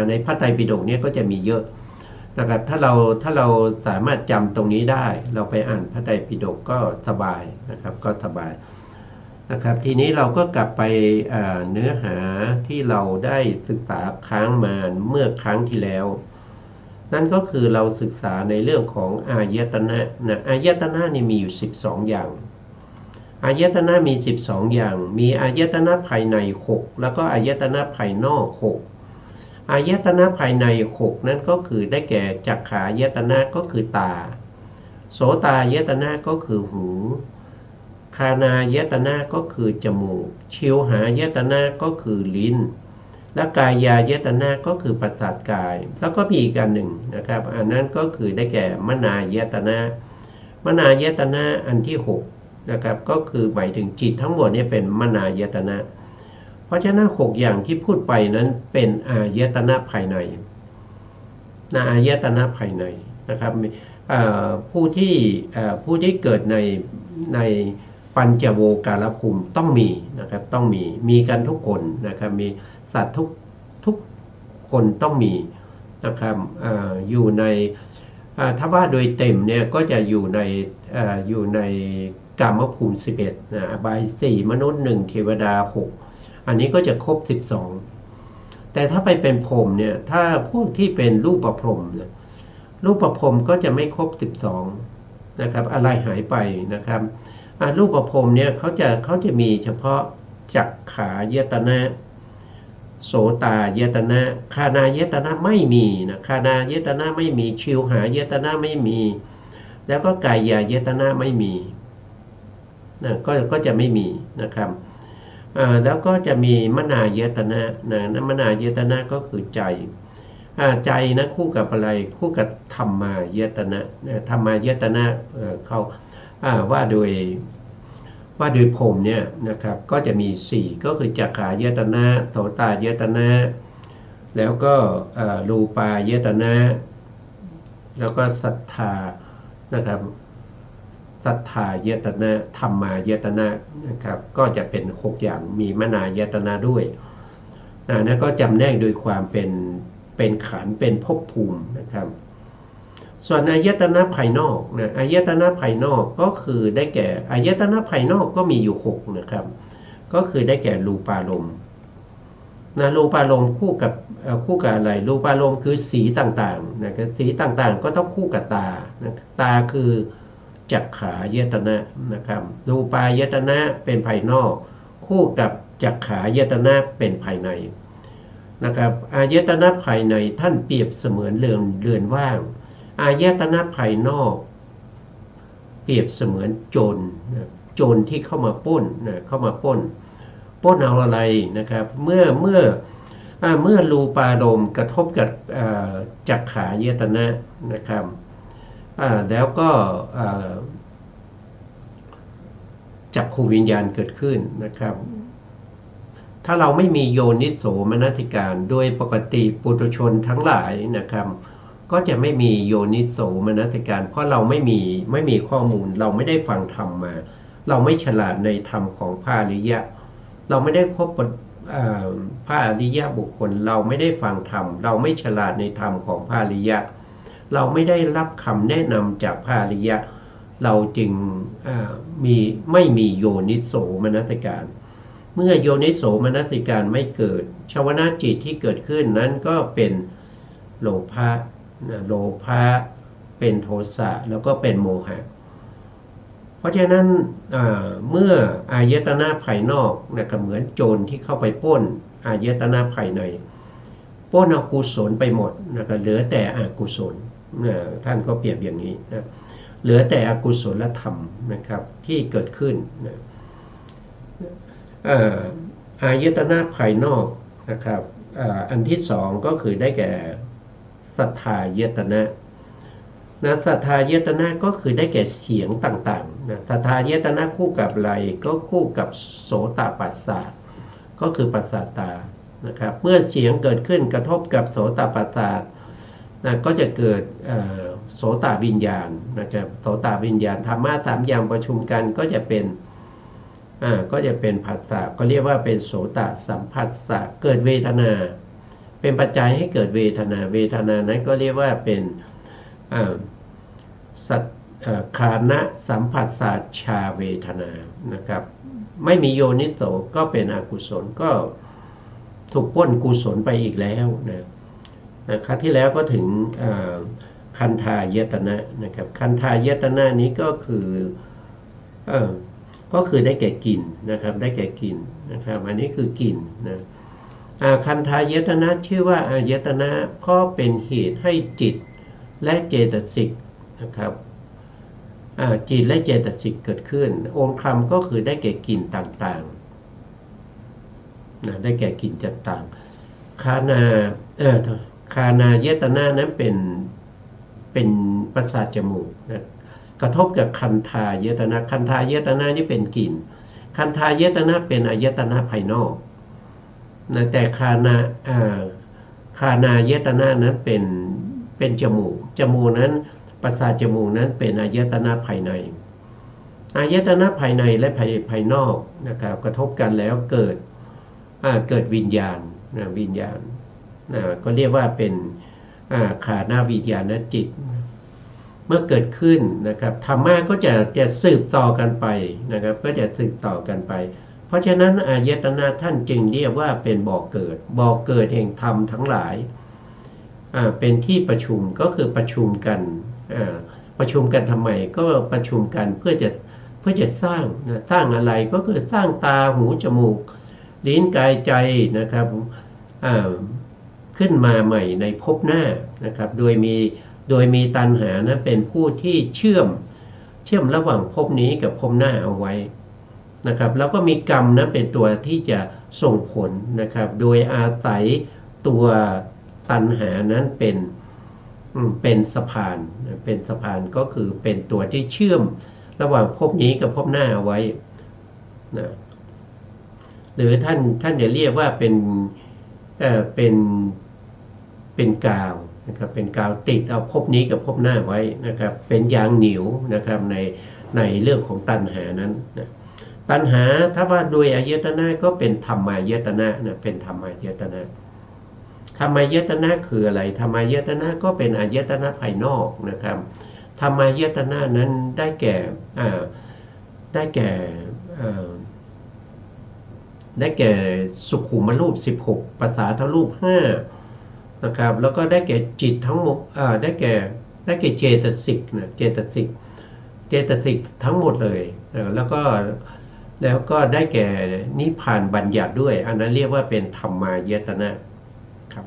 ในพระไตรปิฎกเนี่ยก็จะมีเยอะนะครับถ้าเราสามารถจำตรงนี้ได้เราไปอ่านพระไตรปิฎกก็สบายนะครับก็สบายนะครับทีนี้เราก็กลับไปเนื้อหาที่เราได้ศึกษาค้างมาเมื่อครั้งที่แล้วนั่นก็คือเราศึกษาในเรื่องของอายตนะอายตนะนี่มีอยู่12อย่าง อายตนะมี12อย่างมีอายตนะภายใน6แล้วก็อายตนะภายนอก6อายตนะภายใน6นั้นก็คือได้แก่จักขายตนะก็คือตาโสตายตนะก็คือหูคานายตนะก็คือจมูกชิวหายตนะก็คือลิ้นและกายายตนะก็คือประสาทกายแล้วก็มีอีกอันหนึ่งนะครับอันนั้นก็คือได้แก่มนายตนะมนายตนะอันที่6นะครับก็คือหมายถึงจิตทั้งหมดนี่เป็นมนายตนะเพราะฉะนั้น6อย่างที่พูดไปนั้นเป็นอายตนะภายในอายตนะภายในนะครับผู้ที่เกิดในปัญจโวการภูมิต้องมีนะครับต้องมีกันทุกคนนะครับมีสัตว์ทุกคนต้องมีนะครับอยู่ในถ้าว่าโดยเต็มเนี่ยก็จะอยู่ในกามภูมิ11อบาย4มนุษย์1เทวดา6อันนี้ก็จะครบ12แต่ถ้าไปเป็นพรหมเนี่ยถ้าพวกที่เป็นรูปพรหมเนี่ยรูปพรหมก็จะไม่ครบ12นะครับอะไรหายไปนะครับรูปพรหมเนี่ยเขาจะมีเฉพาะจักขายตนะโสตายตนะคานายตนะไม่มีนะคานายตนะไม่มีชิวหายตนะไม่มีแล้วก็กายายตนะไม่มีนะก็จะไม่มีนะครับแล้วก็จะมีมนายตนะนะมนายตนะก็คือใจใจนะคู่กับอะไรคู่กับธรรมายตนะธรรมายตนะเขาว่าโดยพรหมเนี่ยนะครับก็จะมี4ก็คือจักขายตนะโสตายตนะแล้วก็รูปายตนะแล้วก็ศรัทธานะครับศรัทธายตนะธรรมายตนะนะครับก็จะเป็น6อย่างมีมนายตนะด้วยนั่นก็จำแนกโดยความเป็นขันธ์เป็นภพภูมินะครับส่วนอายตนะภายนอกนะอายตนะภายนอกก็คือได้แก่อายตนะภายนอกก็มีอยู่6นะครับก็คือได้แก่รูปารมณ์นะรูปารมณ์คู่กับอะไรรูปารมณ์คือสีต่างๆนะครับสีต่างๆก็ต้องคู่กับตานะตาคือจักขายตนะนะครับรูปายตนะเป็นภายนอกคู่กับจักขายตนะเป็นภายในนะครับอายตนะภายในท่านเปรียบเสมือนเรือนว่างอายตนะภายนอกเปรียบเสมือนโจรที่เข้ามาปล้นเอาอะไรนะครับเมื่อรูปารมณ์กระทบกับจักขายตนะนะครับแล้วก็จักขูวิญญาณเกิดขึ้นนะครับถ้าเราไม่มีโยนิโสมนสิการโดยปกติปุถุชนทั้งหลายนะครับก็จะไม่มีโยนิโสมนสิการเพราะเราไม่มีข้อมูลเราไม่ได้ฟังธรรมมาเราไม่ฉลาดในธรรมของพระอริยะเราไม่ได้พบพระอริยะบุคคลเราไม่ได้ฟังธรรมเราไม่ฉลาดในธรรมของพระอริยะเราไม่ได้รับคำแนะนำจากพระอริยะเราจึงไม่มีโยนิโสมนสิการเมื่อโยนิโสมนสิการไม่เกิดชวนาจิตที่เกิดขึ้นนั้นก็เป็นโลภะเป็นโทสะแล้วก็เป็นโมหะเพราะฉะนั้นเมื่ออายตนะภายนอกนะครับเหมือนโจรที่เข้าไปปล้นอายตนะภายในปล้นเอากุศลไปหมดนะครับเหลือแต่อกุศลท่านก็เปรียบอย่างนี้นะเหลือแต่อกุศลธรรมนะครับที่เกิดขึ้นนะอายตนะภายนอกนะครับอันที่2ก็คือได้แก่ศรัทธายตนะศรัทธายตนะก็คือได้แก่เสียงต่างๆศรัทธายตนะคู่กับอะไรก็คู่กับโสตปัสสาทก็คือปัสสาทตานะครับเมื่อเสียงเกิดขึ้นกระทบกับโสตปัสสาทก็จะเกิดโสตวิญญาณนะครับโสตวิญญาณธรรมะ3อย่างประชุมกันก็จะเป็นผัสสะก็เรียกว่าเป็นโสตสัมผัสสะเกิดเวทนาเป็นปัจจัยให้เกิดเวทนานั้นก็เรียกว่าเป็นคานะสัมผัสสะชาเวทนานะครับไม่มีโยนิโสก็เป็นอกุศลก็ถูกปล้นกุศลไปอีกแล้วนะครับที่แล้วก็ถึงคันธายตนะนะครับคันธายตนะนี้ก็คือ ก็คือได้แก่กลิ่นนะครับได้แก่กลิ่นนะครับอันนี้คือกลิ่นนะคันธายตนะชื่อว่าอายตนะก็เป็นเหตุให้จิตและเจตสิกนะครับจิตและเจตสิกเกิดขึ้นองค์คำก็คือได้แก่กลิ่นต่างๆนะได้แก่กลิ่นต่างๆคานายตนะนั้นเป็นประสาทจมูกนะกระทบกับคันธายตนะคันธายตนะนี่เป็นกลิ่นคันธายตนะเป็นอายตนะภายนอกนะแต่คานายตนะนั้นเป็นจมูกนั้นประสาทจมูกนั้นเป็นอายตนะภายในอายตนะภายในและภายนอกนะครับกระทบกันแล้วเกิดวิญญาณนะวิญญาณก็เรียกว่าเป็นขานาวิญญาณจิตเมื่อเกิดขึ้นนะครับธรรมะก็จะสืบต่อกันไปนะครับก็จะสืบต่อกันไปเพราะฉะนั้นอายตนะท่านจึงเรียกว่าเป็นบ่อเกิดแห่งธรรมทั้งหลายเป็นที่ประชุมก็คือประชุมกันทำไมก็ประชุมกันเพื่อจะสร้างอะไรก็คือสร้างตาหูจมูกลิ้นกายใจนะครับขึ้นมาใหม่ในภพหน้านะครับโดยมีตัณหานะเป็นผู้ที่เชื่อมระหว่างภพนี้กับภพหน้าเอาไว้นะครับแล้วก็มีกรรมนะเป็นตัวที่จะส่งผลนะครับโดยอาศัยตัวตัณหานั้นเป็นสะพานก็คือเป็นตัวที่เชื่อมระหว่างภพนี้กับภพหน้าเอาไว้นะหรือท่านจะเรียกว่าเป็นกาวนะครับเป็นกาวติดเอาภพนี้กับภพหน้าไว้นะครับเป็นยางเหนียวนะครับในเรื่องของตัณหานั้นนะตัณหาถ้าว่าโดยอายตนะก็เป็นธรรมายตนะนะเป็นธรรมายตนะธรรมายตนะคืออะไรธรรมายตนะก็เป็นอายตนะภายนอกนะครับธรรมายตนะนั้นได้แก่สุขุมรูป16ภาษาทรูป5นะครับแล้วก็ได้แก่จิตทั้งหมดได้แก่เจตสิกนะเจตสิกทั้งหมดเลยแล้วก็ได้แก่นิพพานบัญญัติด้วยอันนั้นเรียกว่าเป็นธรรมายตนะครับ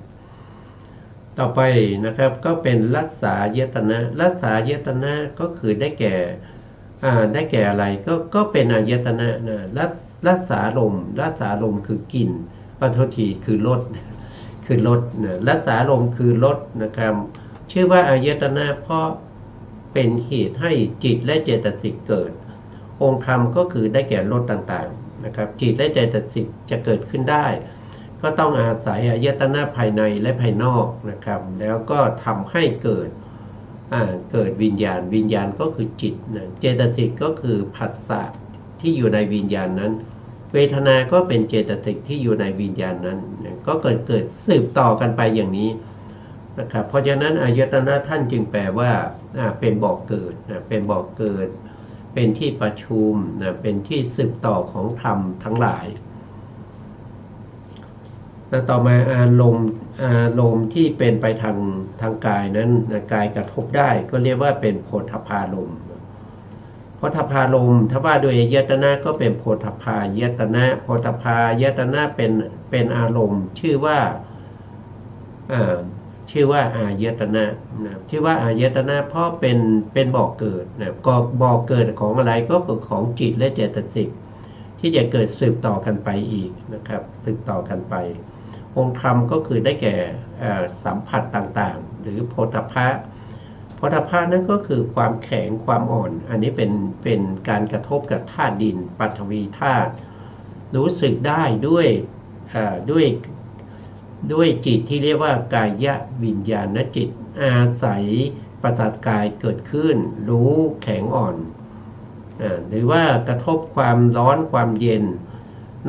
ต่อไปนะครับก็เป็นรัสสายตนะก็คือได้แก่อะไรก็เป็นอายตนะนะรัสสาลมคือกลิ่นปัททีคือรสนะรัสสาลมคือรสนะครับชื่อว่าอายตนะเพราะเป็นเหตุให้จิตและเจตสิกเกิดองค์ธรรมก็คือได้แก่รสต่างๆนะครับจิตและเจตสิกจะเกิดขึ้นได้ก็ต้องอาศัยอายตนะภายในและภายนอกนะครับแล้วก็ทำให้เกิดวิญญาณก็คือจิตนะเจตสิกก็คือผัสสะที่อยู่ในวิญญาณนั้นเวทนาก็เป็นเจตสิกที่อยู่ในวิญญาณนั้นก็เกิดสืบต่อกันไปอย่างนี้นะครับเพราะฉะนั้นอายตนะท่านจึงแปลว่าเป็นบ่อเกิดนะเป็นบ่อเกิดเป็นที่ประชุมนะเป็นที่สืบต่อของธรรมทั้งหลายแล้วต่อมาอารมณ์ที่เป็นไปทางกายนั้นกายกระทบได้ก็เรียกว่าเป็นโผฏฐัพพารมณ์โผฏฐัพพารมณ์ถ้าว่าโดยอายตนะก็เป็นโผฏฐัพพายตนะโผฏฐัพพายตนะเป็นอารมณ์ชื่อว่าอายตนะนะชื่อว่าอายตนะเพราะเป็นบ่อเกิดนะก็บ่อเกิดของอะไรก็คือของจิตและเจตสิกที่จะเกิดสืบต่อกันไปอีกนะครับสืบต่อกันไปองค์ธรรมก็คือได้แก่สัมผัสต่างๆหรือโผฏฐัพพะนั้นก็คือความแข็งความอ่อนอันนี้เป็นการกระทบกับธาตุดินปฐวีธาตุรู้สึกได้ด้วยจิตที่เรียกว่ากายวิญญาณจิตอาศัยประสาทกายเกิดขึ้นรู้แข็งอ่อนหรือว่ากระทบความร้อนความเย็น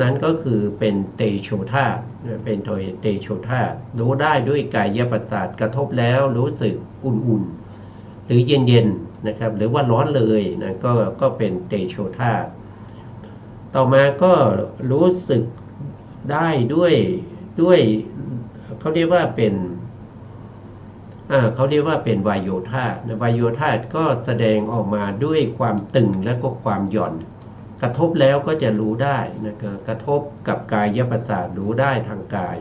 นั้นก็คือเป็นเตโชธาตุเป็นเตโชธาตุรู้ได้ด้วยกายประสาทกระทบแล้วรู้สึกอุ่นๆหรือเย็นๆนะครับหรือว่าร้อนเลยนะก็เป็นเตโชธาตุต่อมาก็รู้สึกได้ด้วยเขาเรียกว่าเป็นวายโยธาตุวายโยธาตุก็แสดงออกมาด้วยความตึงและก็ความหย่อน กระทบแล้วก็จะรู้ได้นะครับกระทบกับกายประสาทรู้ได้ทางกาย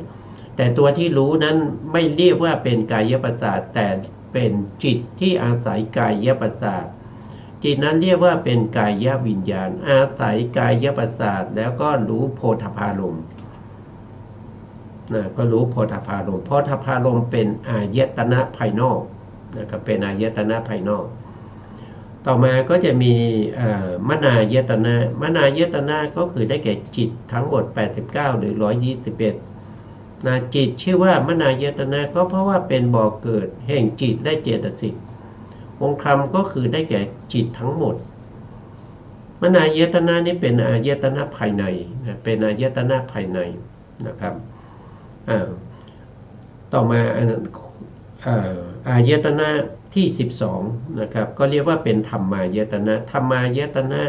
แต่ตัวที่รู้นั้นไม่เรียกว่าเป็นกายประสาทแต่เป็นจิตที่อาศัยกายประสาทจิตนั้นเรียกว่าเป็นกายวิญญาณอาศัยกายประสาทแล้วก็รู้โพธพารมณ์ก็รู้โพธพารมณ์โพธพารมณ์เป็นอายตนะภายนอกนะครับเป็นอายตนะภายนอกต่อมาก็จะมีมนายตนะมนายตนะก็คือได้แก่จิตทั้งหมด89หรือ121นะจิตชื่อว่ามนายตนะก็เพราะว่าเป็นบ่อเกิดแห่งจิตและเจตสิกองค์คำก็คือได้แก่จิตทั้งหมดมนายตนะนี้เป็นอายตนะภายในนะเป็นอายตนะภายในนะครับต่อมาอายตนะที่12นะครับก็เรียกว่าเป็นธรรมายตนะธรรมายตนะ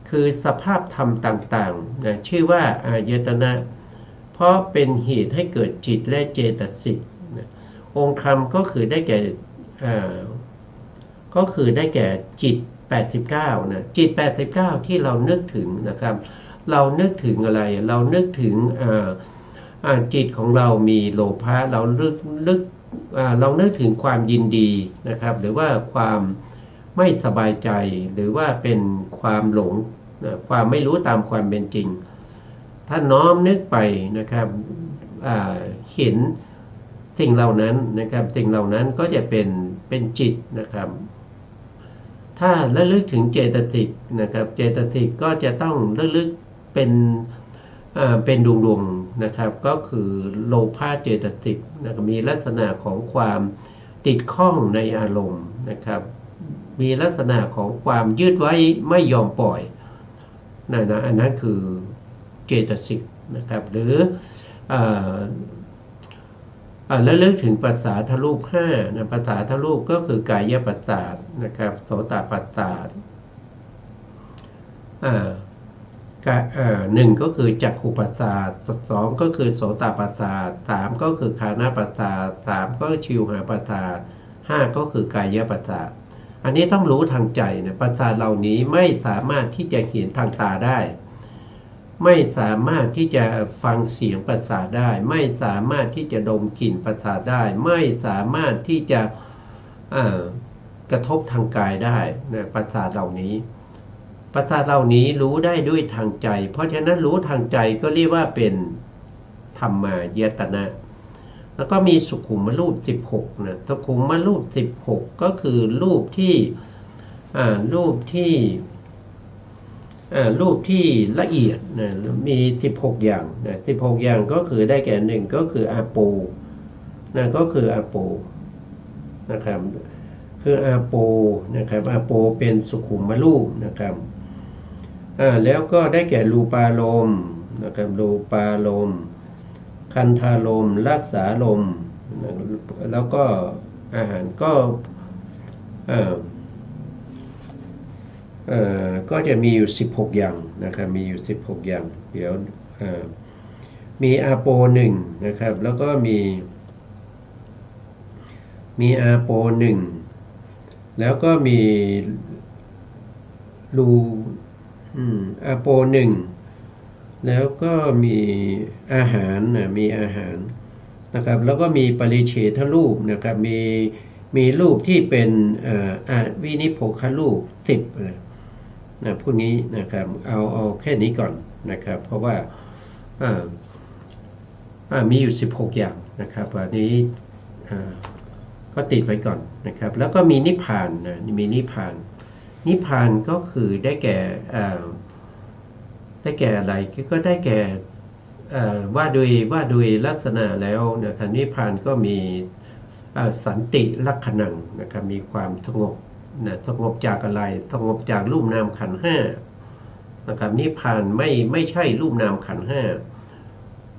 คือสภาพธรรมต่างๆนะชื่อว่าอายตนะเพราะเป็นเหตุให้เกิดจิตและเจตสิกนะองค์คำก็คือได้แก่จิต89นะจิต89ที่เรานึกถึงนะครับเรานึกถึงอะไรเรานึกถึงจิตของเรามีโลภะเรานึกถึงความยินดีนะครับหรือว่าความไม่สบายใจหรือว่าเป็นความหลงความไม่รู้ตามความเป็นจริงถ้าน้อมนึกไปนะครับเห็นสิ่งเหล่านั้นนะครับสิ่งเหล่านั้นก็จะเป็นจิตนะครับถ้าระลึกถึงเจตสิกนะครับเจตสิกก็จะต้องระลึกเป็นดวงๆนะครับก็คือโลภะเจตสิกนะครับมีลักษณะของความติดข้องในอารมณ์นะครับมีลักษณะของความยืดไว้ไม่ยอมปล่อยนะอันนั้นคือเจตสิกนะครับหรือแล้วเรื่องถึงภาษาทรูป5นะภาษาทรูปก็คือกายประสาทนะครับโสตประสาท1ก็คือจักขุประสาท2ก็คือโสตประสาท3ก็คือฆานประสาท4ก็ชิวหประสาท5ก็คือกายประสาทอันนี้ต้องรู้ทางใจนะประสาทเหล่านี้ไม่สามารถที่จะเห็นทางตาได้ไม่สามารถที่จะฟังเสียงประสาทได้ไม่สามารถที่จะดมกลิ่นประสาทได้ไม่สามารถที่จะกระทบทางกายได้นะประสาทเหล่านี้ประสาทเหล่านี้รู้ได้ด้วยทางใจเพราะฉะนั้นรู้ทางใจก็เรียกว่าเป็นธรรมายตนะแล้วก็มีสุขุมรูป16นะสุขุมรูป16ก็คือรูปที่ละเอียดนะมี16อย่างนะ16อย่างก็คือได้แก่1ก็คืออาโปนะก็คืออาโปนะครับคืออาโปนะครับอาโปเป็นสุขุมรูปนะครับแล้วก็ได้แก่รูปารมณ์นะครับรูปารมณ์คันธารมณ์รักษารมณ์แล้วก็อาหารก็จะมีอยู่16อย่างนะครับมีอยู่16อย่างเดี๋ยวมีอาโป1นะครับแล้วก็มีอาโป1แล้วก็มีรูอาโป1แล้วก็มีอาหารมีอาหารนะครับแล้วก็มีปริเฉทรูปนะครับมีรูปที่เป็นวินิโพครูป10นะพวกนี้นะครับเอาแค่นี้ก่อนนะครับเพราะว่ามีอยู่16อย่างนะครับวันนี้ก็ติดไว้ก่อนนะครับแล้วก็มีนิพพานนะมีนิพพานก็คือได้แก่อะไรก็ได้แก่ว่าโดยลักษณะแล้วนะครับนิพพานก็มีสันติลักขณังนะครับมีความสงบนะสงบจากอะไรสงบจากรูปนามขันธ์5นะครับนิพพานไม่ใช่รูปนามขันธ์5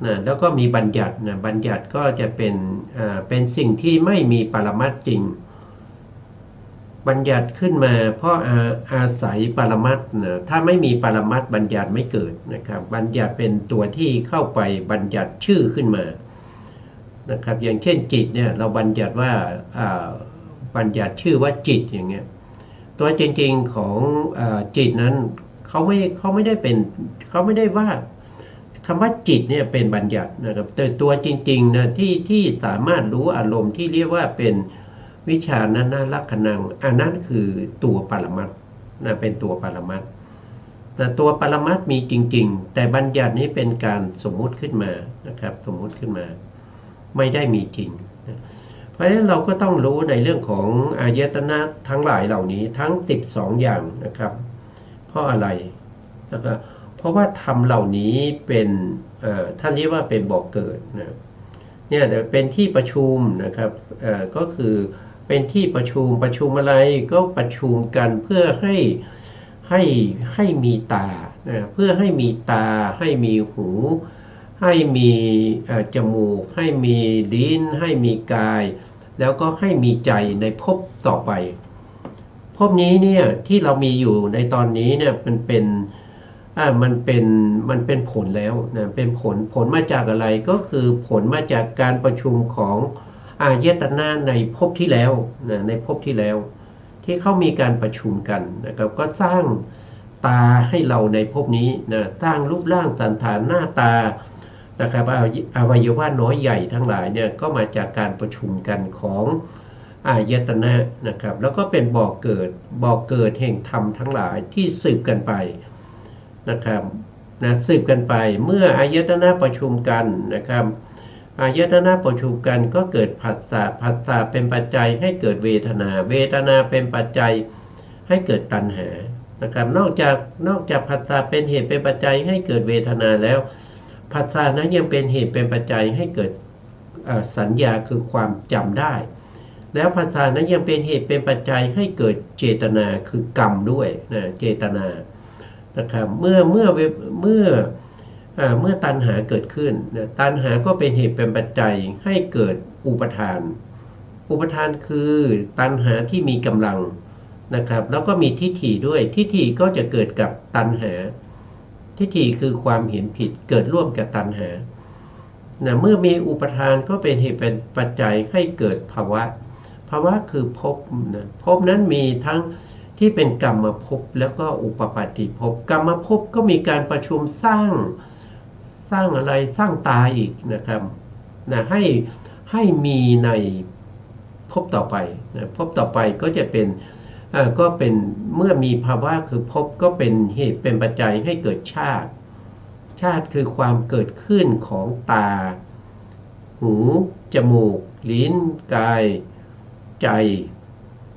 นะแล้วก็มีบัญญัตินะบัญญัติก็จะเป็นสิ่งที่ไม่มีปรมัตถ์จริงบัญญัติขึ้นมาเพราะอาศัยปรมัตถ์นะถ้าไม่มีปรมัตถ์บัญญัติไม่เกิดนะครับบัญญัติเป็นตัวที่เข้าไปบัญญัติชื่อขึ้นมานะครับอย่างเช่นจิตเนี่ยเราบัญญัติว่าบัญญัติชื่อว่าจิตอย่างเงี้ยตัวจริงๆของจิตนั้นเ เขาไม่ได้ว่าคำว่าจิตเนี่ยเป็นบัญญัตินะครับแต่ตัวจริงๆนะที่สามารถรู้อารมณ์ที่เรียกว่าเป็นวิชานานาลักขณังอันนั้นคือตัวปรมัตถ์นะเป็นตัวปรมัตถ์แต่ตัวปรมัตถ์มีจริงๆแต่บัญญัตินี้เป็นการสมมุติขึ้นมานะครับสมมุติขึ้นมาไม่ได้มีจริงนะเพราะฉะนั้นเราก็ต้องรู้ในเรื่องของอายตนะทั้งหลายเหล่านี้ทั้ง12อย่างนะครับเพราะอะไรนะครับเพราะว่าธรรมเหล่านี้เป็นท่านเรียกว่าเป็นบ่อเกิดนะเนี่ยเป็นที่ประชุมนะครับก็คือเป็นที่ประชุมอะไรก็ประชุมกันเพื่อให้มีตานะเพื่อให้มีตาให้มีหูให้มีจมูกให้มีลิ้นให้มีกายแล้วก็ให้มีใจในภพต่อไปภพนี้เนี่ยที่เรามีอยู่ในตอนนี้เนี่ยมันเป็นผลแล้วนะเป็นผลมาจากอะไรก็คือผลมาจากการประชุมของอายตนะในภพที่แล้วนะในภพที่แล้วที่เขามีการประชุมกันนะครับก็สร้างตาให้เราในภพนี้นะสร้างรูปร่างสันฐานหน้าตานะครับอวัยวะน้อยใหญ่ทั้งหลายเนี่ยก็มาจากการประชุมกันของอายตนะนะครับแล้วก็เป็นบ่อเกิดแห่งธรรมทั้งหลายที่สืบกันไปนะครับนะสืบกันไปเมื่ออายตนะประชุมกันนะครับอายตนะประชุมกันก็เกิดผัสสะเป็นปัจจัยให้เกิดเวทนาเป็นปัจจัยให้เกิดตัณหานะครับนอกจากผัสสะเป็นเหตุเป็นปัจจัยให้เกิดเวทนาแล้วผัสสะนั้นยังเป็นเหตุเป็นปัจจัยให้เกิดสัญญาคือความจำได้แล้วผัสสะนั้นยังเป็นเหตุเป็นปัจจัยให้เกิดเจตนาคือกรรมด้วยนะเจตนานะครับเมื่อตัณหาเกิดขึ้นนะตัณหาก็เป็นเหตุเป็นปัจจัยให้เกิดอุปทานคือตัณหาที่มีกำลังนะครับแล้วก็มีทิฏฐิด้วยทิฏฐิก็จะเกิดกับตัณหาทิฏฐิคือความเห็นผิดเกิดร่วมกับตัณหานะเมื่อมีอุปทานก็เป็นเหตุเป็นปัจจัยให้เกิดภาวะคือภพนะภพนั้นมีทั้งที่เป็นกรรมภพแล้วก็อุปปาติภพกรรมภพก็มีการประชุมสร้างอะไรสร้างตาอีกนะครับนะให้มีในภพต่อไปนะภพต่อไปก็จะเป็นเมื่อมีภาวะคือภพก็เป็นเหตุเป็นปัจจัยให้เกิดชาติคือความเกิดขึ้นของตาหูจมูกลิ้นกายใจ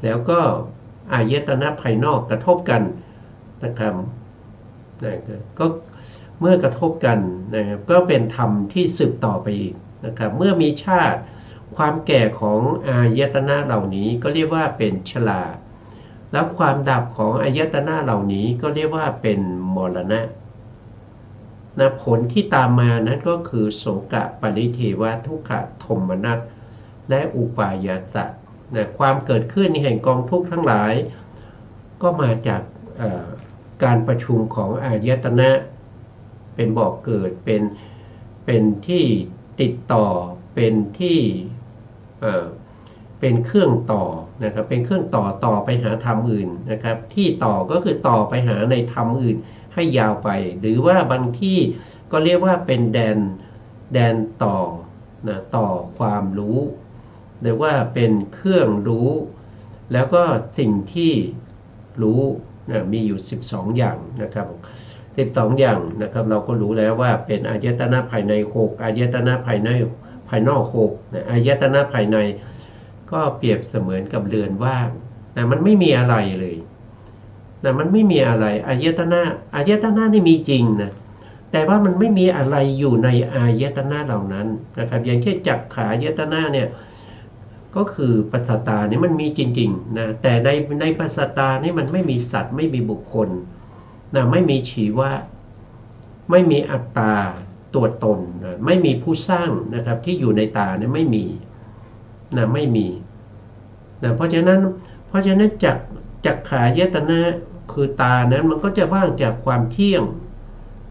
แล้วก็อายตนะภายนอกกระทบกันนะครับก็เมื่อกระทบกันนะครับก็เป็นธรรมที่สืบต่อไปอีกนะครับเมื่อมีชาติความแก่ของอายตนะเหล่านี้ก็เรียกว่าเป็นชราแล้วความดับของอายตนะเหล่านี้ก็เรียกว่าเป็นมรณะนะผลที่ตามมานั้นก็คือโศกะปริเทวะทุกขโทมนัสและอุปายาสะนะความเกิดขึ้นแห่งกองทุกข์ทั้งหลายก็มาจากการประชุมของอายตนะเป็นบ่อเกิดเป็นที่ติดต่อเป็นที่เป็นเครื่องต่อนะครับเป็นเครื่องต่อไปหาธรรมอื่นนะครับที่ต่อก็คือต่อไปหาในธรรมอื่นให้ยาวไปหรือว่าบางที่ก็เรียกว่าเป็นแดนต่อนะต่อความรู้หรือว่าเป็นเครื่องรู้แล้วก็สิ่งที่รู้นะมีอยู่12อย่างนะครับ12อย่างนะครับเราก็รู้แล้วว่าเป็นอายตนะภายใน6อายตนะภายนอก6นะอายตนะภายในก็เปรียบเสมือนกับเรือนว่างนะมันไม่มีอะไรเลยนะมันไม่มีอะไรอายตนะนี่มีจริงนะแต่ว่ามันไม่มีอะไรอยู่ในอายตนะเหล่านั้นนะครับอย่างเช่นจักขายตนะเนี่ยก็คือปัสสตานี่มันมีจริงๆนะแต่ในปัสสตานี่มันไม่มีสัตว์ไม่มีบุคคลนะไม่มีชีวะไม่มีอัตตาตัวตนนะไม่มีผู้สร้างนะครับที่อยู่ในตาเนี่ยไม่มีนะไม่มีนะเพราะฉะนั้นจักขายตนะคือตานั้นมันก็จะว่างจากความเที่ยง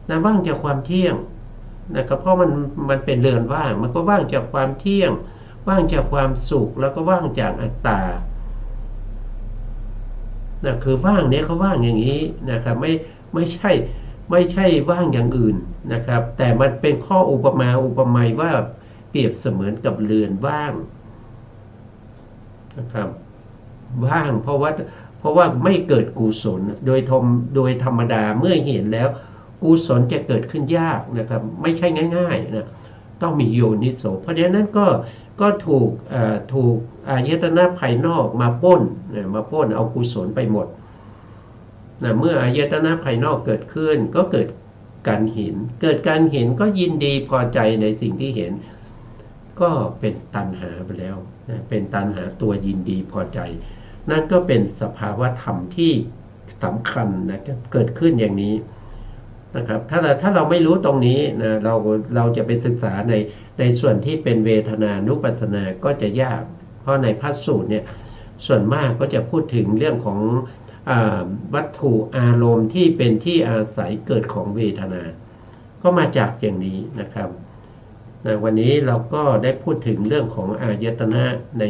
นะว่างจากความเที่ยงนะครับเพราะมันเป็นเรือนว่างมันก็ว่างจากความเที่ยงว่างจากความสุขแล้วก็ว่างจากอัตตานะคือว่างเนี่ยเขาว่างอย่างนี้นะครับ ไม่ใช่ว่างอย่างอื่นนะครับแต่มันเป็นข้ออุปไมยว่าเปรียบเสมือนกับเรือนว่างนะครับว่างเพราะว่าไม่เกิดกุศลโดยธรรมดาเมื่อเห็นแล้วกุศลจะเกิดขึ้นยากนะครับไม่ใช่ง่ายๆนะต้องมีโยนิโสเพราะฉะนั้นก็ถูกอายตนะภายนอกมาปล้นเอากุศลไปหมดนะเมื่ออายตนะภายนอกเกิดขึ้นก็เกิดการเห็นก็ยินดีพอใจในสิ่งที่เห็นก็เป็นตัณหาไปแล้วนะเป็นตัณหาตัวยินดีพอใจนั่นก็เป็นสภาวะธรรมที่สำคัญนะครับเกิดขึ้นอย่างนี้นะครับถ้าเราไม่รู้ตรงนี้นะเราจะไปศึกษาในส่วนที่เป็นเวทนานุปัสสนาก็จะยากเพราะในพระสูตรเนี่ยส่วนมากก็จะพูดถึงเรื่องของวัตถุอารมณ์ที่เป็นที่อาศัยเกิดของเวทนาก็มาจากอย่างนี้นะครับวันนี้เราก็ได้พูดถึงเรื่องของอายตนะใน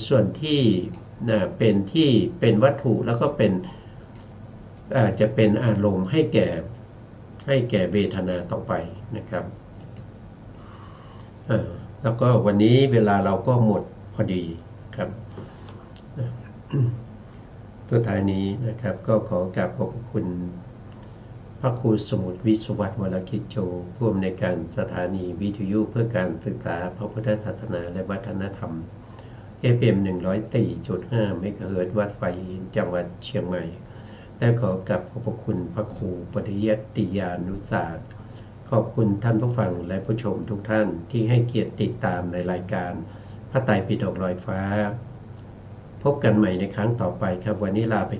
ส่วนที่เป็นวัตถุแล้วก็เป็นจะเป็นอารมณ์ให้แก่เวทนาต่อไปนะครับแล้วก็วันนี้เวลาเราก็หมดพอดีครับสุดท้ายนี้นะครับก็ขอกราบขอบคุณพระครูสมุทรวิสุวัฒน์วรกิจโจผู้อำนวยการสถานีวิทยุเพื่อการศึกษาพระพุทธศาสนาและวัฒนธรรม FM 104.5 เมกะเฮิรตซ์วัดไฟจังหวัดเชียงใหม่และขอกราบขอบคุณพระครูปริยัติยานุศาสตร์ขอบคุณท่านผู้ฟังและผู้ชมทุกท่านที่ให้เกียรติติดตามในรายการพระไตรปิฎกลอยฟ้าพบกันใหม่ในครั้งต่อไปครับวันนี้ลาไป